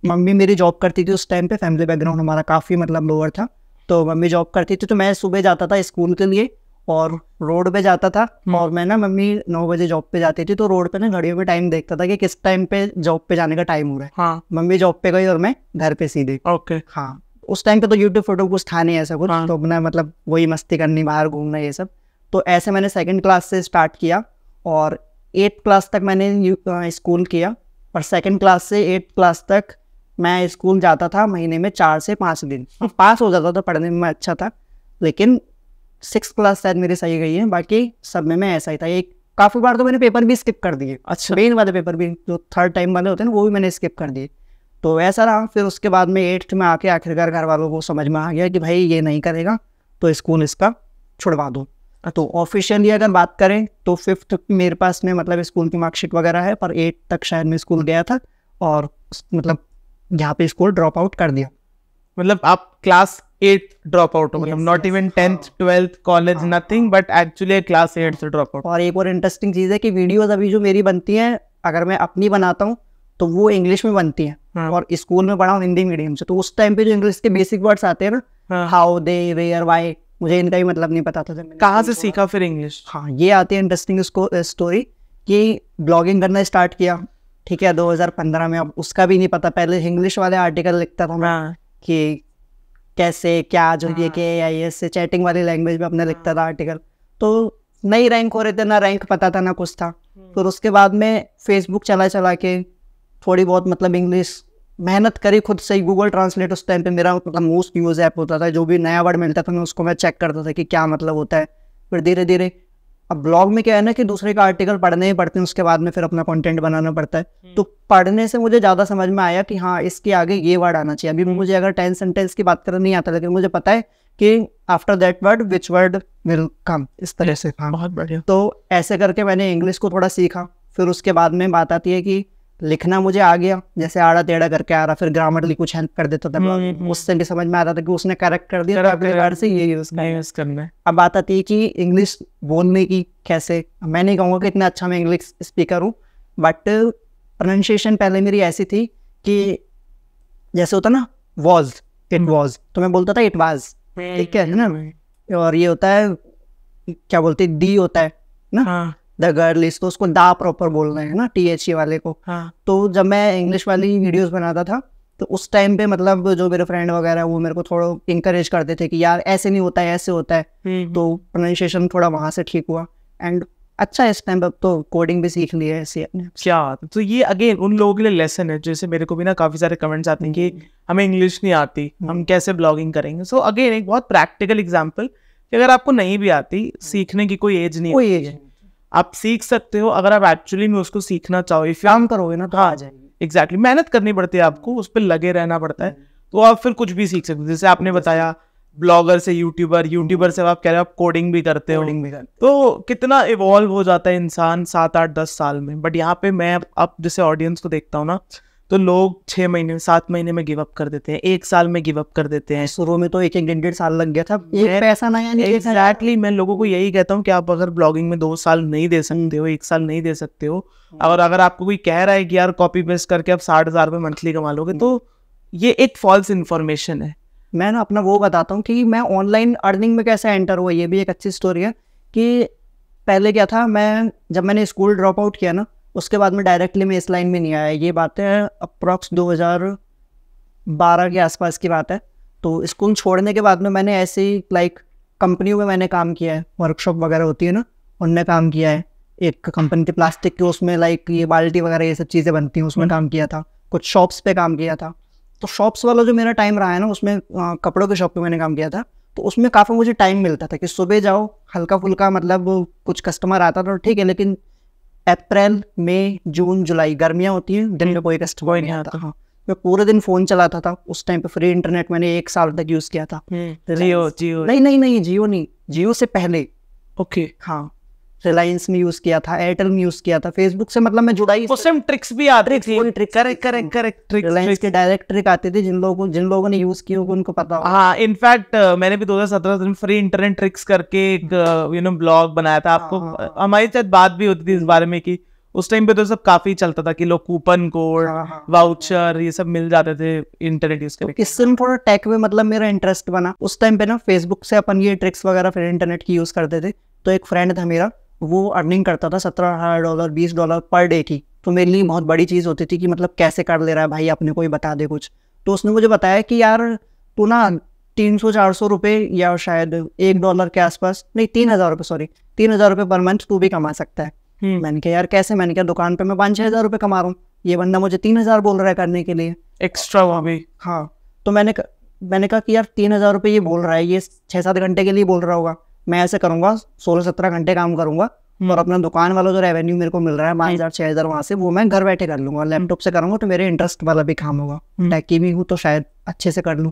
मम्मी मेरी जॉब करती थी उस टाइम पे, फैमिली बैकग्राउंड हमारा काफ़ी मतलब लोअर था, तो मम्मी जॉब करती थी, तो मैं सुबह जाता था स्कूल के लिए और रोड पे जाता था। और मैं ना, मम्मी 9 बजे जॉब पे जाती थी, तो रोड पे ना घड़ियों में टाइम देखता था कि किस टाइम पे जॉब पे जाने का टाइम हो रहा है। हाँ। मम्मी जॉब पे गई और मैं घर पे सीधे। ओके। हाँ, उस टाइम पे तो यूट्यूब फोटो कुछ था नहीं ऐसा कुछ। हाँ। तो अपना मतलब वही मस्ती करनी, बाहर घूमना, ये सब। तो ऐसे मैंने 2nd क्लास से स्टार्ट किया और 8th क्लास तक मैंने स्कूल किया, और 2nd क्लास से 8th क्लास तक मैं स्कूल जाता था महीने में 4 से 5 दिन। पास हो जाता था, पढ़ने में मैं अच्छा था, लेकिन 6th क्लास शायद मेरी सही गई है, बाकी सब में मैं ऐसा ही था। एक काफ़ी बार तो मैंने पेपर भी स्किप कर दिए। अच्छा। मेन वाले पेपर भी, जो 3rd टाइम वाले होते हैं ना, वो भी मैंने स्किप कर दिए। तो ऐसा रहा। फिर उसके बाद में 8th में आके आखिरकार घर वालों को समझ में आ गया कि भाई ये नहीं करेगा तो स्कूल इसका छुड़वा दो। तो ऑफिशियली अगर बात करें तो 5th मेरे पास में मतलब स्कूल की मार्कशीट वगैरह है, पर 8th तक शायद मैं स्कूल गया था और मतलब यहाँ पे स्कूल ड्रॉप आउट कर दिया। मतलब आप क्लास 8 ड्रॉप आउट हो, मतलब not even 10th 12th college nothing, but actually class 8 से ड्रॉप आउट। और एक और इंटरेस्टिंग चीज़ है कि वीडियोज अभी जो मेरी बनती हैं, अगर मैं अपनी बनाता हूँ तो वो इंग्लिश में बनती हैं। और स्कूल में पढ़ा हूँ हिंदी मीडियम से, तो उस टाइम पे जो इंग्लिश के बेसिक वर्ड्स आते हैं ना, हाउ, दे, वेयर, वाई, मुझे इनका भी मतलब नहीं पता था। कहाँ से सीखा फिर इंग्लिश? हाँ, ये आती है इंटरेस्टिंग स्टोरी कि ब्लॉगिंग करना स्टार्ट किया, ठीक है, 2015 में। अब उसका भी नहीं पता, पहले इंग्लिश वाले आर्टिकल लिखता था मैं कि कैसे क्या, जो ये के AIS से चैटिंग वाली लैंग्वेज में अपने लिखता था आर्टिकल। तो नहीं रैंक हो रहे थे, ना रैंक पता था ना कुछ था। फिर उसके बाद में फेसबुक चला के थोड़ी बहुत मतलब इंग्लिश मेहनत करी खुद से ही। गूगल ट्रांसलेट उस टाइम पे मेरा मतलब मोस्ट यूज ऐप होता था, जो भी नया वर्ड मिलता था मैं उसको मैं चेक करता था कि क्या मतलब होता है। फिर धीरे धीरे अब ब्लॉग में क्या है ना कि दूसरे का आर्टिकल पढ़ने ही पड़ते हैं, उसके बाद में फिर अपना कंटेंट बनाना पड़ता है। तो पढ़ने से मुझे ज़्यादा समझ में आया कि हाँ, इसके आगे ये वर्ड आना चाहिए। अभी मुझे अगर टेंस सेंटेंस की बात करना नहीं आता, लेकिन मुझे पता है कि after that word which word will come, इस तरह से। हाँ, बहुत बढ़िया। तो ऐसे करके मैंने इंग्लिश को थोड़ा सीखा। फिर उसके बाद में बात आती है कि लिखना मुझे आ गया, जैसे आड़ा टेढ़ा करके आ रहा, फिर ग्रामरली कुछ हेल्प कर देता था, उससे भी समझ में आता था कि उसने करेक्ट कर दिया, अगले बार से ये यूज करना है। अब बात आती है कि इंग्लिश बोलने की कैसे। मैं नहीं कहूँगा कि इतना अच्छा मैं इंग्लिश स्पीकर हूँ, बट प्रोनाउंसिएशन पहले मेरी ऐसी थी कि जैसे होता ना वॉज, इट वॉज, तो मैं बोलता था इट वाज, ठीक है ना। और ये होता है क्या बोलते, डी होता है ना, द गर्ल इज, तो उसको दा प्रॉपर बोलना है ना, THE वाले को। हाँ। तो जब मैं इंग्लिश वाली वीडियोस बनाता था तो उस टाइम पे मतलब जो मेरे फ्रेंड वगैरह वो मेरे को थोड़ा इंकरेज करते थे कि यार ऐसे नहीं होता है, ऐसे होता है। तो प्रोनाउंसिएशन थोड़ा वहाँ से ठीक हुआ एंड अच्छा इस टाइम पे तो कोडिंग भी सीख ली है ऐसे अपने। क्या तो ये अगेन उन लोगों के लिए लेसन है, जैसे मेरे को भी ना काफ़ी सारे कमेंट्स आते हैं कि हमें इंग्लिश नहीं आती, हम कैसे ब्लॉगिंग करेंगे। सो अगेन एक बहुत प्रैक्टिकल एग्जाम्पल कि अगर आपको नहीं भी आती, सीखने की कोई एज नहीं, कोई एज, आप सीख सकते हो अगर आप एक्चुअली में उसको सीखना चाहो। इफ काम करोगे ना तो आ जाएगी। एग्जैक्टली, मेहनत करनी पड़ती है आपको, उस पर लगे रहना पड़ता है, तो आप फिर कुछ भी सीख सकते हो। जैसे आपने बताया ब्लॉगर से यूट्यूबर से आप कह रहे हो आप कोडिंग भी करते हो, तो कितना इवॉल्व हो जाता है इंसान 7-8-10 साल में। बट यहाँ पे मैं अब जैसे ऑडियंस को देखता हूँ ना, तो लोग 6 महीने 7 महीने में गिव अप कर देते हैं, 1 साल में गिव अप कर देते हैं। शुरू में तो 1-1.5 साल लग गया था, एक पैसा नया नहीं। एग्जैक्टली, मैं लोगों को यही कहता हूँ कि आप अगर ब्लॉगिंग में 2 साल नहीं दे सकते हो, 1 साल नहीं दे सकते हो, और अगर आपको कोई कह रहा है कि यार कॉपी पेस्ट करके आप 60,000 रुपये मंथली कमा लोगे, तो ये एक फॉल्स इन्फॉर्मेशन है। मैं ना अपना वो बताता हूँ कि मैं ऑनलाइन अर्निंग में कैसे एंटर हुआ। ये भी एक अच्छी स्टोरी है कि पहले क्या था, मैं जब मैंने स्कूल ड्रॉप आउट किया ना, उसके बाद में डायरेक्टली मैं इस लाइन में नहीं आया। ये बात है अप्रॉक्स 2012 के आसपास की बात है। तो स्कूल छोड़ने के बाद में मैंने ऐसे ही लाइक कंपनियों में मैंने काम किया है, वर्कशॉप वगैरह होती है ना, उनमें काम किया है। एक कंपनी थी प्लास्टिक की, उसमें लाइक ये बाल्टी वगैरह ये सब चीज़ें बनती हैं, उसमें काम किया था। कुछ शॉप्स पे काम किया था। तो शॉप्स वाला जो मेरा टाइम रहा है ना, उसमें कपड़ों के शॉप पे मैंने काम किया था। तो उसमें काफ़ी मुझे टाइम मिलता था कि सुबह जाओ, हल्का फुल्का मतलब कुछ कस्टमर आता था ठीक है, लेकिन अप्रैल मई जून जुलाई गर्मियाँ होती हैं, दिन में कोई कस्टमर नहीं आता। हाँ, मैं पूरे दिन फ़ोन चलाता था। उस टाइम पे फ्री इंटरनेट मैंने 1 साल तक यूज़ किया था। जियो नहीं, जियो नहीं, जियो से पहले। ओके। हाँ, रिलायंस में यूज़ किया था, एयरटेल में यूज़ किया था। फेसबुक से मतलब मैं जुड़ा ही, उस टाइम ट्रिक्स भी आती थी। करेक्ट। रिलायंस के डायरेक्ट ट्रिक आते थे, जिन लोगों ने यूज़ किया उनको पता होगा। हाँ, इनफैक्ट मैंने भी 2017 में फ्री इंटरनेट ट्रिक्स करके एक ब्लॉग बनाया था। आपको हमारी शायद बात भी होती थी इस बारे में कि उस टाइम पे तो सब काफी चलता था कि लोग कूपन कोड, वाउचर ये सब मिल जाते थे इंटरनेट यूज करके। इससे थोड़ा टेक में मतलब मेरा इंटरेस्ट बना। उस टाइम पे ना फेसबुक से अपन ये ट्रिक्स वगैरह फिर इंटरनेट की यूज़ करते थे। तो एक फ्रेंड था मेरा, वो अर्निंग करता था $17 $20 पर डे की। तो मेरे लिए बहुत बड़ी चीज़ होती थी कि मतलब कैसे कर ले रहा है भाई, अपने को ही बता दे कुछ। तो उसने मुझे बताया कि यार तू ना 300-400 रुपये या शायद $1 के आसपास, नहीं 3,000 रुपये, सॉरी 3,000 रुपये पर मंथ तू भी कमा सकता है। मैंने कहा यार कैसे? मैंने कहा दुकान पे मैं 5-6 हज़ार रुपये कमा रहा हूँ, ये बंदा मुझे 3,000 बोल रहा है करने के लिए एक्स्ट्रा वहाँ भी। हाँ, तो मैंने कहा कि यार 3,000 रुपये ये बोल रहा है, ये 6-7 घंटे के लिए बोल रहा होगा। मैं ऐसे करूँगा 16-17 घंटे काम करूँगा और अपना दुकान वाला जो रेवेन्यू मेरे को मिल रहा है 5,000-6,000 वहाँ से, वो मैं घर बैठे कर लूँगा। लैपटॉप से करूँगा तो मेरे इंटरेस्ट वाला भी काम होगा, टैकी भी हूँ तो शायद अच्छे से कर लूँ।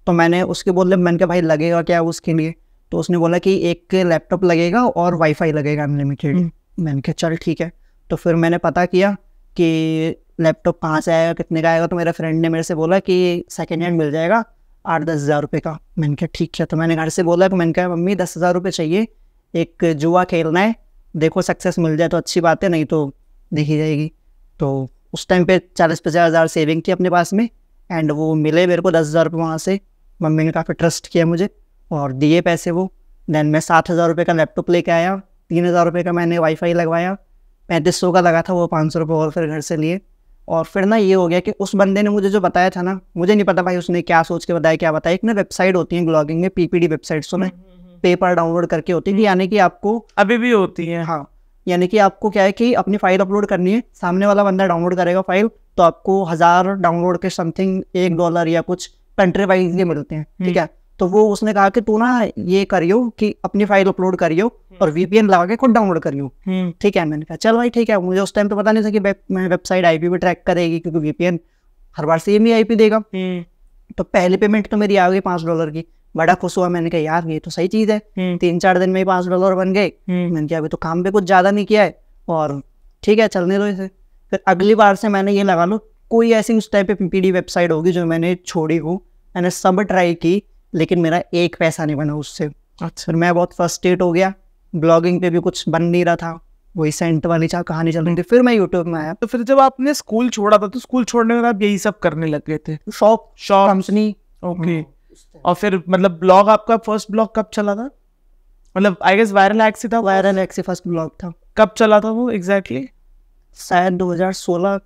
तो मैंने उसके बोले, मैंने कहा भाई लगेगा क्या उसके लिए? तो उसने बोला कि एक लैपटॉप लगेगा और वाईफाई लगेगा अनलिमिटेड। मैंने कहा चल ठीक है। तो फिर मैंने पता किया कि लैपटॉप कहाँ से आएगा, कितने का आएगा। तो मेरे फ्रेंड ने मेरे से बोला कि सेकेंड हैंड मिल जाएगा 8-10 हज़ार रुपये का। मैंने कहा ठीक है। तो मैंने घर से बोला कि मैंने कहा मम्मी 10,000 रुपये चाहिए, एक जुआ खेलना है, देखो सक्सेस मिल जाए तो अच्छी बात है, नहीं तो देखी जाएगी। तो उस टाइम पे 40-50 हज़ार सेविंग थी अपने पास में, एंड वो मिले मेरे को 10,000 रुपये वहाँ से। मम्मी ने काफ़ी ट्रस्ट किया मुझे और दिए पैसे वो। देन मैं 7,000 रुपये का लैपटॉप लेके आया, 3,000 रुपये का मैंने वाईफाई लगवाया, 3500 का लगा था वो, 500 रुपये और फिर घर से लिए। और फिर ना ये हो गया कि उस बंदे ने मुझे जो बताया था ना, मुझे नहीं पता भाई उसने क्या सोच के बताया क्या बताया। एक ना वेबसाइट होती है ब्लॉगिंग में, PPD वेबसाइट्स में पेपर डाउनलोड करके होती है, यानी कि आपको अभी भी होती है। हाँ, यानी कि आपको क्या है कि अपनी फाइल अपलोड करनी है, सामने वाला बंदा डाउनलोड करेगा फाइल, तो आपको 1,000 डाउनलोड के समथिंग $1 या कुछ कंट्री वाइज ये मिलते हैं, ठीक है। तो वो उसने कहा कि तू ना ये करियो कि अपनी फाइल अपलोड करियो और VPN लगा के खुद डाउनलोड करियो, ठीक है। मैंने कहा चल भाई ठीक है। मुझे उस टाइम तो पता नहीं था कि वेबसाइट IP भी ट्रैक करेगी, क्योंकि VPN हर बार सेम ही IP देगा। तो पहली पेमेंट तो मेरी आ गई $5 की, बड़ा खुश हुआ। मैंने कहा यार ये तो सही चीज़ है, 3-4 दिन में ही $5 बन गए। मैंने कहा अभी तो काम पे कुछ ज़्यादा नहीं किया है और ठीक है चलने दो इसे। फिर अगली बार से मैंने ये लगा लो कोई ऐसी उस टाइप पे PPD वेबसाइट होगी जो मैंने छोड़ी हो। मैंने सब ट्राई की लेकिन मेरा एक पैसा नहीं बना उससे। अच्छा, फिर मैं बहुत फ्रस्ट्रेट हो गया, ब्लॉगिंग पे भी कुछ बन नहीं रहा था, वही सेंट वाली कहानी चल रही थी। फिर मैं यूट्यूब में आया। तो फिर जब आपने स्कूल छोड़ा था तो स्कूल छोड़ने के बाद यही सब करने लग गए थे? Shop company. ओके। और फिर मतलब ब्लॉग, आपका फर्स्ट ब्लॉग कब चला था? मतलब आई गेस वायरल एक्स ही था। वायरल एक्स फर्स्ट ब्लॉग था। कब चला था वो एग्जैक्टली? शायद 2016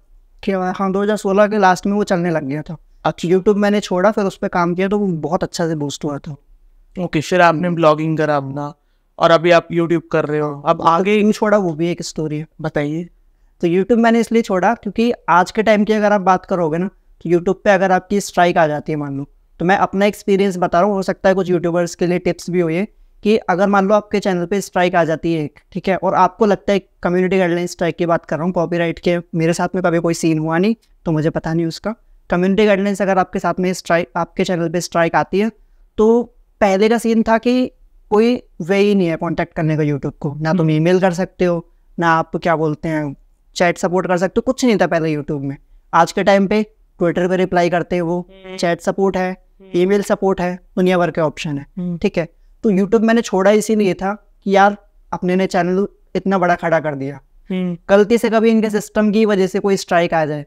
के, हाँ 2016 के लास्ट में वो चलने लग गया था। अच्छा, यूट्यूब मैंने छोड़ा, फिर उस पर काम किया तो वो बहुत अच्छा से बूस्ट हुआ था। ओके, फिर आपने ब्लॉगिंग करा अपना और अभी आप यूट्यूब कर रहे हो। अब आगे क्यों छोड़ा वो भी एक स्टोरी है, बताइए। तो यूट्यूब मैंने इसलिए छोड़ा क्योंकि आज के टाइम की अगर आप बात करोगे ना, तो यूट्यूब पे अगर आपकी स्ट्राइक आ जाती है मान लो, तो मैं अपना एक्सपीरियंस बता रहा हूँ, हो सकता है कुछ यूट्यूबर्स के लिए टिप्स भी हो ये, कि अगर मान लो आपके चैनल पे स्ट्राइक आ जाती है, ठीक है, और आपको लगता है कम्युनिटी गाइडलाइन स्ट्राइक की बात कर रहा हूँ, कॉपीराइट के, मेरे साथ में कभी कोई सीन हुआ नहीं तो मुझे पता नहीं उसका। कम्युनिटी गाइडलाइंस अगर आपके साथ में स्ट्राइक, आपके चैनल पे स्ट्राइक आती है, तो पहले का सीन था कि कोई वे ही नहीं है कॉन्टैक्ट करने का यूट्यूब को, ना तुम ईमेल कर सकते हो, ना आप क्या बोलते हैं चैट सपोर्ट कर सकते हो, कुछ नहीं था पहले यूट्यूब में। आज के टाइम पे ट्विटर पे रिप्लाई करते हैं वो, चैट सपोर्ट है, ईमेल सपोर्ट है, दुनिया भर के ऑप्शन है, ठीक है। तो यूट्यूब मैंने छोड़ा इसीलिए था कि यार अपने ने चैनल इतना बड़ा खड़ा कर दिया, गलती से कभी इनके सिस्टम की वजह से कोई स्ट्राइक आ जाए,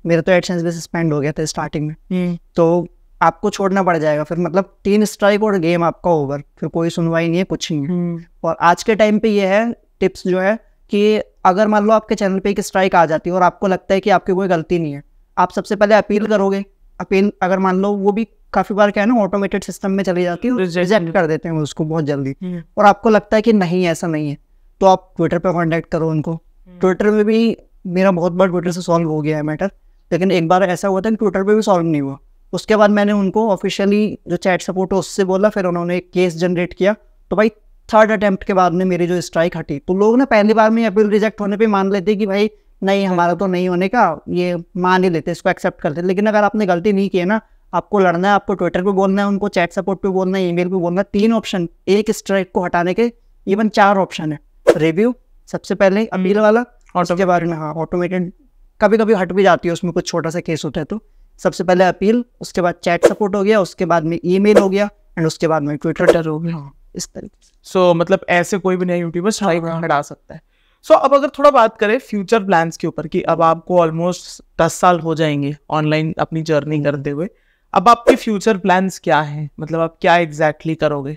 मेरे तो एडसेंस भी सस्पेंड हो गया था स्टार्टिंग में, तो आपको छोड़ना पड़ जाएगा फिर, मतलब 3 स्ट्राइक और गेम आपका ओवर, फिर कोई सुनवाई नहीं है, कुछ नहीं है। और आज के टाइम पे ये है टिप्स जो है कि अगर मान लो आपके चैनल पे एक स्ट्राइक आ जाती है और आपको लगता है कि आपकी कोई गलती नहीं है, आप सबसे पहले अपील करोगे। अपील अगर मान लो वो भी काफ़ी बार क्या है ना ऑटोमेटेड सिस्टम में चली जाती है, रिजेक्ट कर देते हैं उसको बहुत जल्दी, और आपको लगता है कि नहीं ऐसा नहीं है, तो आप ट्विटर पे कांटेक्ट करो उनको। ट्विटर में भी मेरा बहुत बार ट्विटर से सॉल्व हो गया है मैटर, लेकिन एक बार ऐसा हुआ था कि ट्विटर पे भी सॉल्व नहीं हुआ। उसके बाद मैंने उनको ऑफिशियली जो चैट सपोर्ट है उससे बोला, फिर उन्होंने एक केस जनरेट किया। तो भाई 3rd अटेम्प्ट के बाद में मेरी जो स्ट्राइक हटी। तो लोग ना पहली बार में अपील रिजेक्ट होने पे मान लेते कि भाई नहीं हमारा तो नहीं होने का, ये मान ही लेते, इसको एक्सेप्ट करते। लेकिन अगर आपने गलती नहीं की है ना, आपको लड़ना है, आपको ट्विटर पे बोलना है, उनको चैट सपोर्ट पे बोलना है, ईमेल पे बोलना है, 3 ऑप्शन, एक स्ट्राइक को हटाने के इवन 4 ऑप्शन है। रिव्यू सबसे पहले, अपील वाला, उसके बाद में हाँ ऑटोमेटेड कभी कभी हट भी जाती है, उसमें कुछ छोटा सा केस होता है। तो सबसे पहले अपील, उसके बाद चैट सपोर्ट हो गया, उसके बाद में ईमेल हो गया, एंड उसके बाद में ट्विटर हो गया। इस तरीके से मतलब ऐसे कोई भी नया यूट्यूबर स्ट्राइक हटा सकता है। अब अगर थोड़ा बात करें फ्यूचर प्लान्स के ऊपर, कि अब आपको ऑलमोस्ट 10 साल हो जाएंगे ऑनलाइन अपनी जर्नी करते हुए, अब आपके फ्यूचर प्लान्स क्या हैं? मतलब आप क्या एग्जैक्टली करोगे?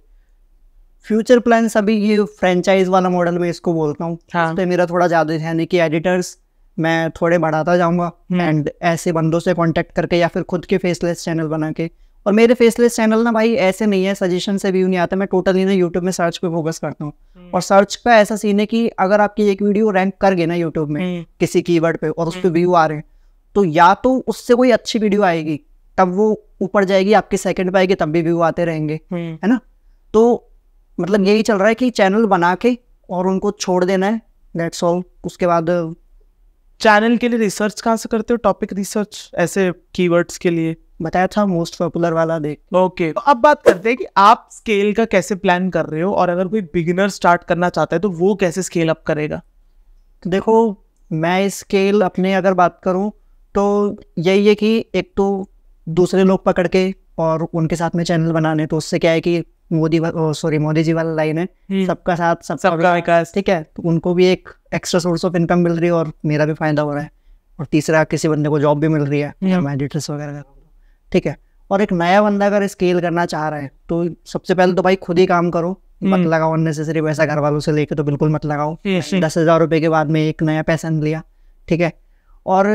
फ्यूचर प्लान्स अभी ये फ्रेंचाइज वाला मॉडल में इसको बोलता हूँ। हाँ। तो मेरा थोड़ा ज़्यादा ध्यान है कि एडिटर्स मैं थोड़े बढ़ाता जाऊँगा, एंड ऐसे बंदों से कांटेक्ट करके या फिर खुद के फेसलेस चैनल बना के। और मेरे फेसलेस चैनल ना भाई ऐसे नहीं है सजेशन से व्यू नहीं आता, मैं टोटली ना यूट्यूब में सर्च पे फोकस करता हूँ। और सर्च का ऐसा सीन है कि अगर आपकी एक वीडियो रैंक कर गई ना यूट्यूब में किसी कीवर्ड पे और उस पर व्यू आ रहे हैं, तो या तो उससे कोई अच्छी वीडियो आएगी तब वो ऊपर जाएगी, आपकी सेकंड पे आएगी तब भी व्यू आते रहेंगे, है ना। तो मतलब यही चल रहा है कि चैनल बना के और उनको छोड़ देना है, दैट्स ऑल। उसके बाद चैनल के लिए रिसर्च कहाँ से करते हो? टॉपिक रिसर्च ऐसे कीवर्ड्स के लिए बताया था, मोस्ट पॉपुलर वाला देख। ओके, तो अब बात करते हैं कि आप स्केल का कैसे प्लान कर रहे हो, और अगर कोई बिगिनर स्टार्ट करना चाहता है तो वो कैसे स्केल अप करेगा? तो देखो मैं स्केल अपने अगर बात करूं तो यही है कि एक तो दूसरे लोग पकड़ के और उनके साथ में चैनल बनाने, तो उससे क्या है कि मोदी जी वाला लाइन है, सबका साथ सबका विकास, ठीक है। तो उनको भी एक एक्स्ट्रा सोर्स ऑफ इनकम मिल रही है और मेरा भी फायदा हो रहा है, और तीसरा किसी बंदे को जॉब भी मिल रही है, मैं एडिटर्स वगैरह, ठीक है। और एक नया बंदा अगर स्केल करना चाह रहा है तो सबसे पहले तो भाई खुद ही काम करो, मत लगाओ अननेसेसरी पैसा, घर वालों से लेके तो बिल्कुल मत लगाओ। 10,000 रुपये के बाद में एक नया पैसा लिया, ठीक है। और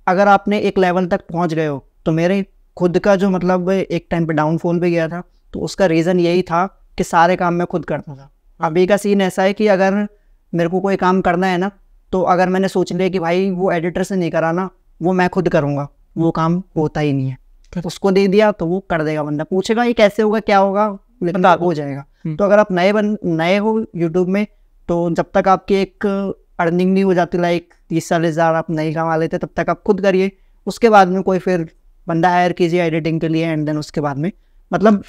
अगर आपने एक लेवल तक पहुंच गए हो, तो मेरे खुद का जो मतलब एक टाइम पे डाउनफॉल भी गया था, तो उसका रीज़न यही था कि सारे काम मैं खुद करता था। अभी का सीन ऐसा है कि अगर मेरे को कोई काम करना है ना, तो अगर मैंने सोच लिया कि भाई वो एडिटर से नहीं कराना, वो मैं खुद करूँगा, वो काम होता ही नहीं है। उसको दे दिया तो वो कर देगा, बंदा पूछेगा ये कैसे होगा क्या होगा, लेकिन हो जाएगा। तो अगर आप नए हो यूट्यूब में, तो जब तक आपकी एक अर्निंग नहीं हो जाती, लाइक 30-40 हज़ार आप नहीं कमा लेते, तब तक आप खुद करिए। उसके बाद में कोई फिर बंदा हायर कीजिए एडिटिंग के लिए, एंड देन उसके बाद में मतलब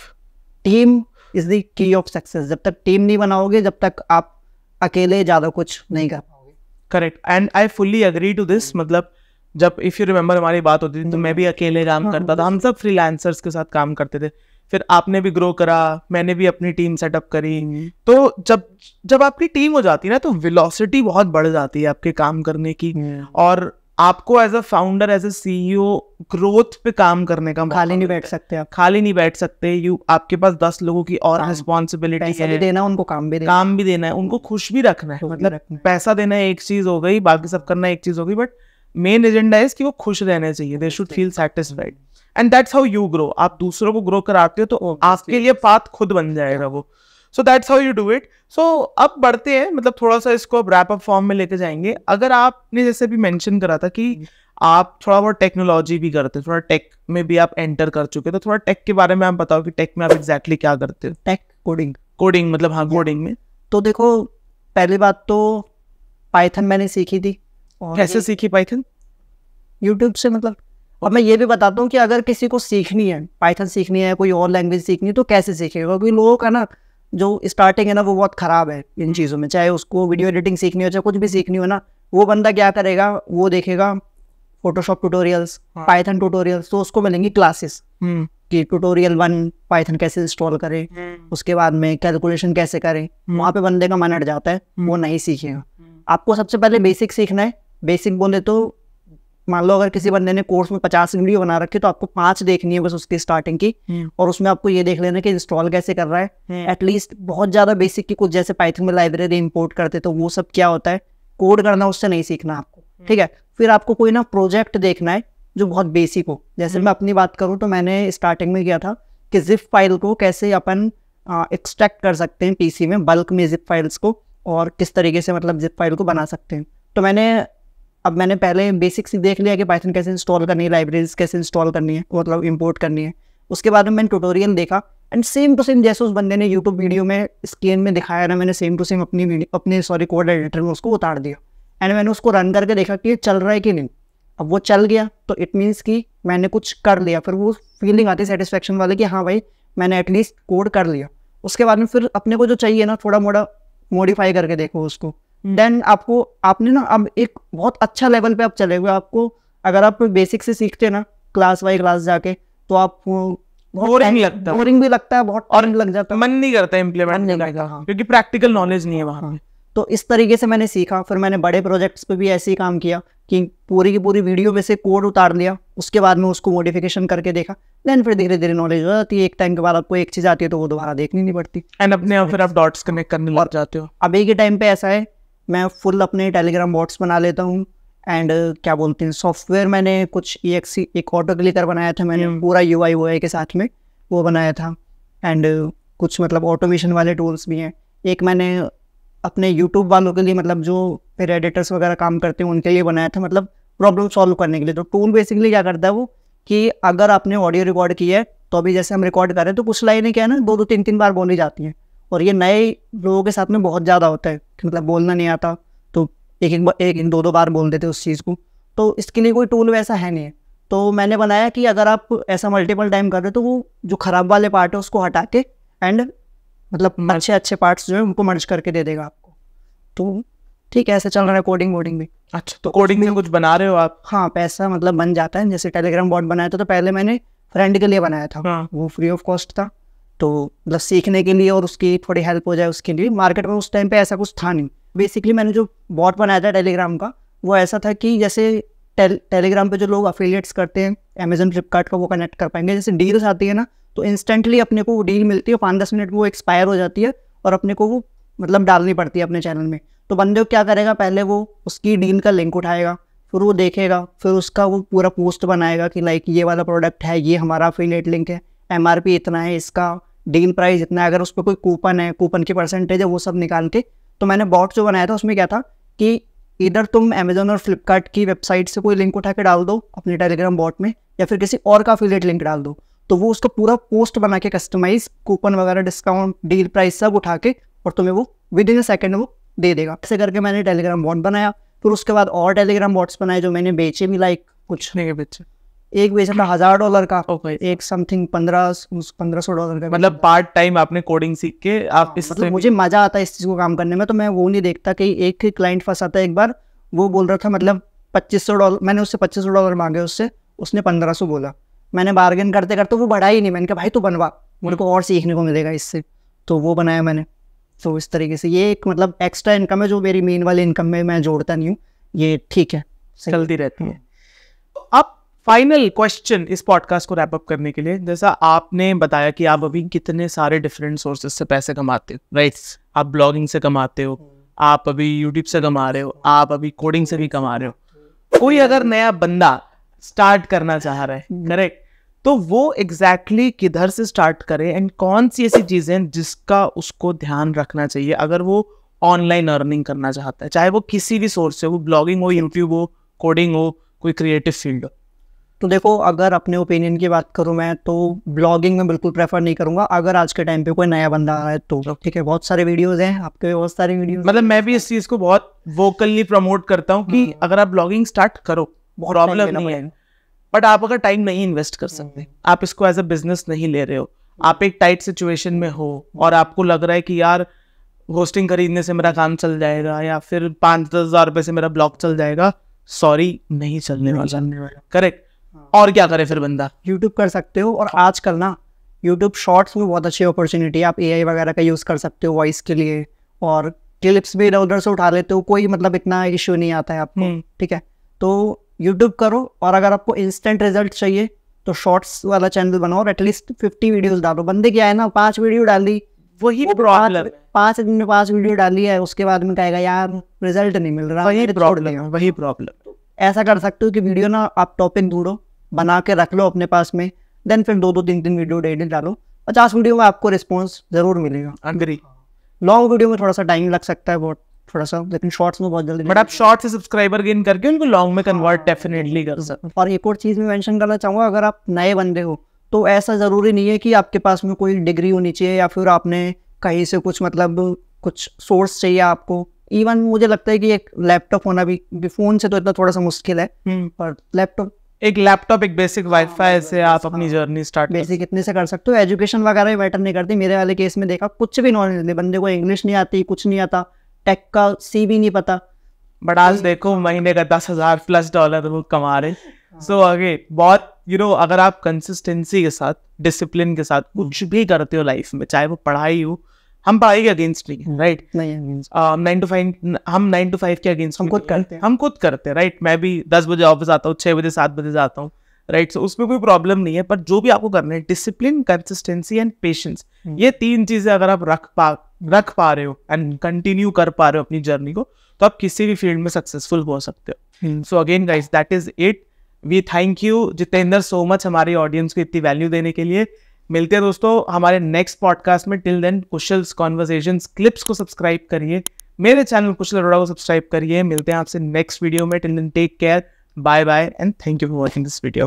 team is the key of success. जब तक टीम नहीं बनाओगे, जब तक आप अकेले ज़्यादा कुछ नहीं कर पाओगे। Correct, and I fully agree to this. मतलब जब इफ़ यू रिमेंबर हमारी बात होती थी तो मैं भी अकेले काम करता था, हम सब फ्रीलांसर्स के साथ काम करते थे। फिर आपने भी ग्रो करा, मैंने भी अपनी टीम सेटअप करी। तो जब आपकी टीम हो जाती है ना, तो वेलोसिटी बहुत बढ़ जाती है आपके काम करने की, और आपको as a founder, as a CEO growth पे काम करने का खाली नहीं बैठ सकते आप, खाली नहीं बैठ सकते। आपके पास 10 लोगों की और रिस्पॉन्सिबिलिटी है, देना उनको, काम भी देना है, उनको खुश भी रखना है। मतलब पैसा देना एक चीज हो गई, बाकी सब करना एक चीज हो गई, बट मेन एजेंडा है कि वो खुश रहने चाहिए, they should feel satisfied, and that's how you grow. आप दूसरों को ग्रो कराते हो तो आपके लिए पाथ खुद बन जाएगा वो। So that's how you do it. So अब बढ़ते हैं, मतलब थोड़ा सा इसको अब रैप अप फॉर्म में लेके जाएंगे। अगर आपने जैसे भी मेंशन करा था कि आप थोड़ा बहुत टेक्नोलॉजी भी करते हो, थोड़ा टेक में भी आप एंटर कर चुके, तो थोड़ा टेक के बारे में आप बताओ कि टेक में आप एग्जैक्टली क्या करते हो? टेक कोडिंग मतलब हाँ, कोडिंग में तो देखो पहली बात तो पाइथन मैंने सीखी थी। कैसे सीखी पाइथन? यूट्यूब से। मतलब और मैं ये भी बताता हूँ कि अगर किसी को सीखनी है, पाइथन सीखनी है, कोई और लैंग्वेज सीखनी है, तो कैसे सीखेगा? क्योंकि लोगों का ना जो स्टार्टिंग है ना, वो बहुत ख़राब है इन चीज़ों में। चाहे उसको वीडियो एडिटिंग सीखनी हो, चाहे कुछ भी सीखनी हो ना, वो बंदा क्या करेगा, वो देखेगा फोटोशॉप ट्यूटोरियल्स, पाइथन ट्यूटोरियल्स, तो उसको मिलेंगी क्लासेस कि ट्यूटोरियल 1 पाइथन कैसे इंस्टॉल करें, उसके बाद में कैलकुलेशन कैसे करें। वहाँ पे बंदे का मन हट जाता है, वो नहीं सीखेगा। आपको सबसे पहले बेसिक सीखना है। बेसिक बोले तो मान लो अगर किसी बंदे ने कोर्स में 50 वीडियो बना रखी, तो आपको 5 देखनी है बस उसकी स्टार्टिंग की, और उसमें आपको ये देख लेना कि इंस्टॉल कैसे कर रहा है। एटलीस्ट बहुत ज़्यादा बेसिक की, कुछ जैसे पाइथन में लाइब्रेरी इंपोर्ट करते तो वो सब क्या होता है, कोड करना, उससे नहीं सीखना आपको, ठीक है। फिर आपको कोई ना प्रोजेक्ट देखना है जो बहुत बेसिक हो। जैसे मैं अपनी बात करूँ तो मैंने स्टार्टिंग में किया था कि जिप फाइल को कैसे अपन एक्सट्रैक्ट कर सकते हैं पीसी में, बल्क में जिप फाइल्स को, और किस तरीके से मतलब जिप फाइल को बना सकते हैं। तो मैंने पहले बेसिक्स ही देख लिया कि पाइथन कैसे इंस्टॉल करनी है, लाइब्रेरीज कैसे इंस्टॉल करनी है, मतलब इंपोर्ट करनी है। उसके बाद में मैंने ट्यूटोरियल देखा एंड सेम टू सेम जैसे उस बंदे ने यूट्यूब वीडियो में स्क्रीन में दिखाया ना, मैंने सेम टू सेम अपने कोड एडिटर में उसको उतार दिया एंड मैंने उसको रन करके देखा कि ये चल रहा है कि नहीं। अब वो चल गया तो इट मीन्स कि मैंने कुछ कर लिया, फिर वो फीलिंग आती है सेटिस्फेक्शन वाले कि हाँ भाई मैंने एटलीस्ट कोड कर लिया। उसके बाद में फिर अपने को जो चाहिए ना थोड़ा मोड़ा मॉडिफाई करके देखो उसको, देन आपने ना अब एक बहुत अच्छा लेवल पे आप चले हुए। आपको अगर आप बेसिक से सीखते ना क्लास बाई क्लास जाके तो आप बोरिंग भी लगता है, बहुत टाइम लग जाता है, मन नहीं करता इम्प्लीमेंट करने का, क्योंकि प्रैक्टिकल नॉलेज नहीं है वहाँ। तो इस तरीके से मैंने सीखा। फिर मैंने बड़े प्रोजेक्ट्स पे भी ऐसे ही काम किया कि पूरी की पूरी वीडियो में से कोड उतार लिया, उसके बाद में उसको मॉडिफिकेशन करके देखा, देन फिर धीरे धीरे नॉलेज हो जाती है। एक टाइम के बाद आपको एक चीज़ आती है तो वो दोबारा देखनी नहीं पड़ती एंड अपने आप फिर आप डॉट्स कनेक्ट करने लग जाते हो। अभी के टाइम पे ऐसा है मैं फुल अपने टेलीग्राम बॉट्स बना लेता हूँ एंड क्या बोलते हैं सॉफ्टवेयर मैंने कुछ एक ऑटो क्लिकर बनाया था मैंने पूरा UI UI के साथ में वो बनाया था एंड कुछ मतलब ऑटोमेशन वाले टूल्स भी हैं। एक मैंने अपने यूट्यूब वालों के लिए मतलब जो फिर एडिटर्स वगैरह काम करते हैं उनके लिए बनाया था, मतलब प्रॉब्लम सॉल्व करने के लिए। तो टूल बेसिकली क्या करता है वो कि अगर आपने ऑडियो रिकॉर्ड किया है तो अभी जैसे हम रिकॉर्ड कर रहे हैं तो कुछ लाइनें क्या है ना 2-2 3-3 बार बोली जाती हैं, और ये नए लोगों के साथ में बहुत ज़्यादा होता है कि मतलब बोलना नहीं आता तो एक 2-2 बार बोल देते उस चीज़ को। तो इसके लिए कोई टूल वैसा है नहीं है। तो मैंने बनाया कि अगर आप ऐसा मल्टीपल टाइम कर रहे हो तो वो जो ख़राब वाले पार्ट है उसको हटा के एंड मतलब अच्छे पार्ट्स जो है उनको मर्ज करके दे देगा आपको। तो ठीक है ऐसे चल रहा है कोडिंग वोडिंग भी। अच्छा तो कोडिंग में कुछ बना रहे हो आप? हाँ पैसा मतलब बन जाता है। जैसे टेलीग्राम बॉट बनाया था तो पहले मैंने फ्रेंड के लिए बनाया था, वो फ्री ऑफ कॉस्ट था, तो मतलब सीखने के लिए और उसकी थोड़ी हेल्प हो जाए उसके लिए। मार्केट में उस टाइम पे ऐसा कुछ था नहीं। बेसिकली मैंने जो बॉट बनाया था टेलीग्राम का वो ऐसा था कि जैसे टेलीग्राम पे जो लोग अफिलिएट्स करते हैं अमेजन फ्लिपकार्ट का वो कनेक्ट कर पाएंगे। जैसे डील्स आती है ना तो इंस्टेंटली अपने को वो डील मिलती है, 5-10 मिनट में वो एक्सपायर हो जाती है और अपने को वो मतलब डालनी पड़ती है अपने चैनल में। तो बंदे को क्या करेगा पहले वो उसकी डील का लिंक उठाएगा, फिर वो देखेगा, फिर उसका वो पूरा पोस्ट बनाएगा कि लाइक ये वाला प्रोडक्ट है, ये हमारा अफिलिएट लिंक है, MRP इतना है, इसका डील प्राइस इतना है, अगर उस पर कोई कूपन है, कूपन की परसेंटेज है, वो सब निकाल के। तो मैंने बॉट जो बनाया था उसमें क्या था कि इधर तुम अमेजोन और फ्लिपकार्ट की वेबसाइट से कोई लिंक उठा के डाल दो अपने टेलीग्राम बॉट में या फिर किसी और का अफिलिएट लिंक डाल दो, तो वो उसका पूरा पोस्ट बना के कस्टमाइज कूपन वगैरह डिस्काउंट डील प्राइस सब उठा के और तुम्हें वो विदिन अ सेकेंड वो दे देगा। ऐसे करके मैंने टेलीग्राम बॉट बनाया। फिर उसके बाद और टेलीग्राम बॉट्स बनाए जो मैंने बेचे भी, लाइक कुछ नहीं बेचे, एक बेचा था $1000 का, एक समथिंग $1500 का। मतलब पार्ट टाइम आपने कोडिंग सीख के आप इस मतलब मुझे मजा आता है इस चीज़ को काम करने में, तो मैं वो नहीं देखता कि एक ही क्लाइंट फंसा था। एक बार वो बोल रहा था मतलब $2500, मैंने उससे $2500 मांगे, उसने 1500 बोला। मैंने बार्गेन करते करते वो बढ़ा ही नहीं, मैंने कहा भाई तू बनवा, मेरे को और सीखने को मिलेगा इससे, तो वो बनाया मैंने। तो इस तरीके से ये एक मतलब एक्स्ट्रा इनकम है जो मेरी मेन वाली इनकम में मैं जोड़ता नहीं हूँ, ये ठीक है चलती रहती है। अब फाइनल क्वेश्चन इस पॉडकास्ट को रैप अप करने के लिए, जैसा आपने बताया कि आप अभी कितने सारे डिफरेंट सोर्सेज से पैसे कमाते हो, राइट? आप ब्लॉगिंग से कमाते हो, आप अभी यूट्यूब से कमा रहे हो, आप अभी कोडिंग से भी कमा रहे हो। कोई अगर नया बंदा स्टार्ट करना चाह रहा है, करेक्ट, तो वो एग्जैक्टली किधर से स्टार्ट करे एंड कौन सी ऐसी चीजें जिसका उसको ध्यान रखना चाहिए अगर वो ऑनलाइन अर्निंग करना चाहता है, चाहे वो किसी भी सोर्स से हो, ब्लॉगिंग हो, यूट्यूब हो, कोडिंग हो, कोई क्रिएटिव फील्ड हो? तो देखो अगर अपने ओपिनियन की बात करूं मैं तो ब्लॉगिंग में बिल्कुल प्रेफर नहीं करूंगा अगर आज के टाइम पे कोई नया बंदा आ रहा है तो। ठीक है, बहुत सारे वीडियोस हैं, आपके बहुत सारे वीडियोस, मतलब मैं भी इस चीज को बहुत वोकली प्रमोट करता हूँ कि अगर आप ब्लॉगिंग स्टार्ट करो प्रॉब्लम नहीं है, बट आप अगर टाइम नहीं इन्वेस्ट कर सकते, आप इसको एज अ बिजनेस नहीं ले रहे हो, आप एक टाइट सिचुएशन में हो और आपको लग रहा है कि यार होस्टिंग खरीदने से मेरा काम चल जाएगा या फिर 5-10 हज़ार रुपए से मेरा ब्लॉग चल जाएगा, सॉरी नहीं चलने वाला, करेक्ट। और क्या करे फिर बंदा? यूट्यूब कर सकते हो, और आजकल ना यूट्यूब शॉर्ट्स में बहुत अच्छी अपॉर्चुनिटी है। आप AI वगैरह का यूज़ कर सकते हो वॉइस के लिए, और क्लिप्स भी इधर उधर से उठा लेते हो, कोई मतलब इतना इशू नहीं आता है आपको। ठीक है, तो यूट्यूब करो, और अगर आपको इंस्टेंट रिजल्ट चाहिए तो शॉर्ट्स वाला चैनल बनाओ और एटलीस्ट 50 वीडियोस डालो। बंदे क्या है ना 5 वीडियो डाल दी, वही प्रॉब्लम, 5 दिन में 5 वीडियो डाली है, उसके बाद में कहेगा यार रिजल्ट नहीं मिल रहा, वही प्रॉब्लम। ऐसा कर सकते हो कि वीडियो ना आप टॉपिक ढूंढो, बना के रख लो अपने पास में, देन फिर 2-2 3-3 वीडियो डेली डालो, 50 वीडियो में आपको रिस्पॉन्स जरूर मिलेगा। अग्री। लॉन्ग वीडियो में थोड़ा सा टाइम लग सकता है बहुत थोड़ा सा, लेकिन शॉर्ट्स में बहुत जल्दी। बट आप शॉर्ट से सब्सक्राइबर गेन करके उनको लॉन्ग में कन्वर्ट डेफिनेटली कर सकते। और एक और चीज़ मैं मेंशन करना चाहूँगा, अगर आप नए बंदे हो तो ऐसा ज़रूरी नहीं है कि आपके पास में कोई डिग्री होनी चाहिए या फिर आपने कहीं से कुछ मतलब कुछ सोर्स चाहिए आपको। इवन मुझे लगता है कि एक लैपटॉप होना भी, फ़ोन से तो इतना थोड़ा सा मुश्किल है, पर लैपटॉप एक बेसिक वाईफाई से आप अपनी जर्नी स्टार्ट बेसिक इतने से कर सकते हो। एजुकेशन वगैरह भी मैटर नहीं करती। मेरे वाले केस में देखा कुछ भी नॉलेज नहीं, बंदे को इंग्लिश नहीं आती, कुछ नहीं आता, टेक का CV नहीं पता, बट आज देखो महीने का $10,000+ वो कमा रहे। सो आगे बहुत अगर आप कंसिस्टेंसी के साथ, डिसिप्लिन के साथ कुछ भी करते हो लाइफ में, चाहे वो पढ़ाई हो, हम पढ़ाई के अगेंस्ट नहीं है, राइट? नहीं, 9 to 5 हम 9 to 5 के अगेंस्ट हम खुद करते हैं, राइट? मैं भी 10 बजे ऑफिस आता हूँ, 6 बजे 7 बजे जाता हूँ, राइट? सो उसमें कोई प्रॉब्लम नहीं है, पर जो भी आपको करना है, डिसिप्लिन, कंसिस्टेंसी एंड पेशेंस, ये 3 चीजें अगर आप रख पा रहे हो एंड कंटिन्यू कर पा रहे हो अपनी जर्नी को, तो आप किसी भी फील्ड में सक्सेसफुल हो सकते हो। So again guys, that is it. We thank you Jitendra so much हमारी ऑडियंस को इतनी वैल्यू देने के लिए। मिलते हैं दोस्तों हमारे नेक्स्ट पॉडकास्ट में। टिल देन कुशल्स कॉन्वर्सेशंस क्लिप्स को सब्सक्राइब करिए, मेरे चैनल कुशल अरोड़ा को सब्सक्राइब करिए। मिलते हैं आपसे नेक्स्ट वीडियो में। Till then take care, bye bye and thank you for watching this video.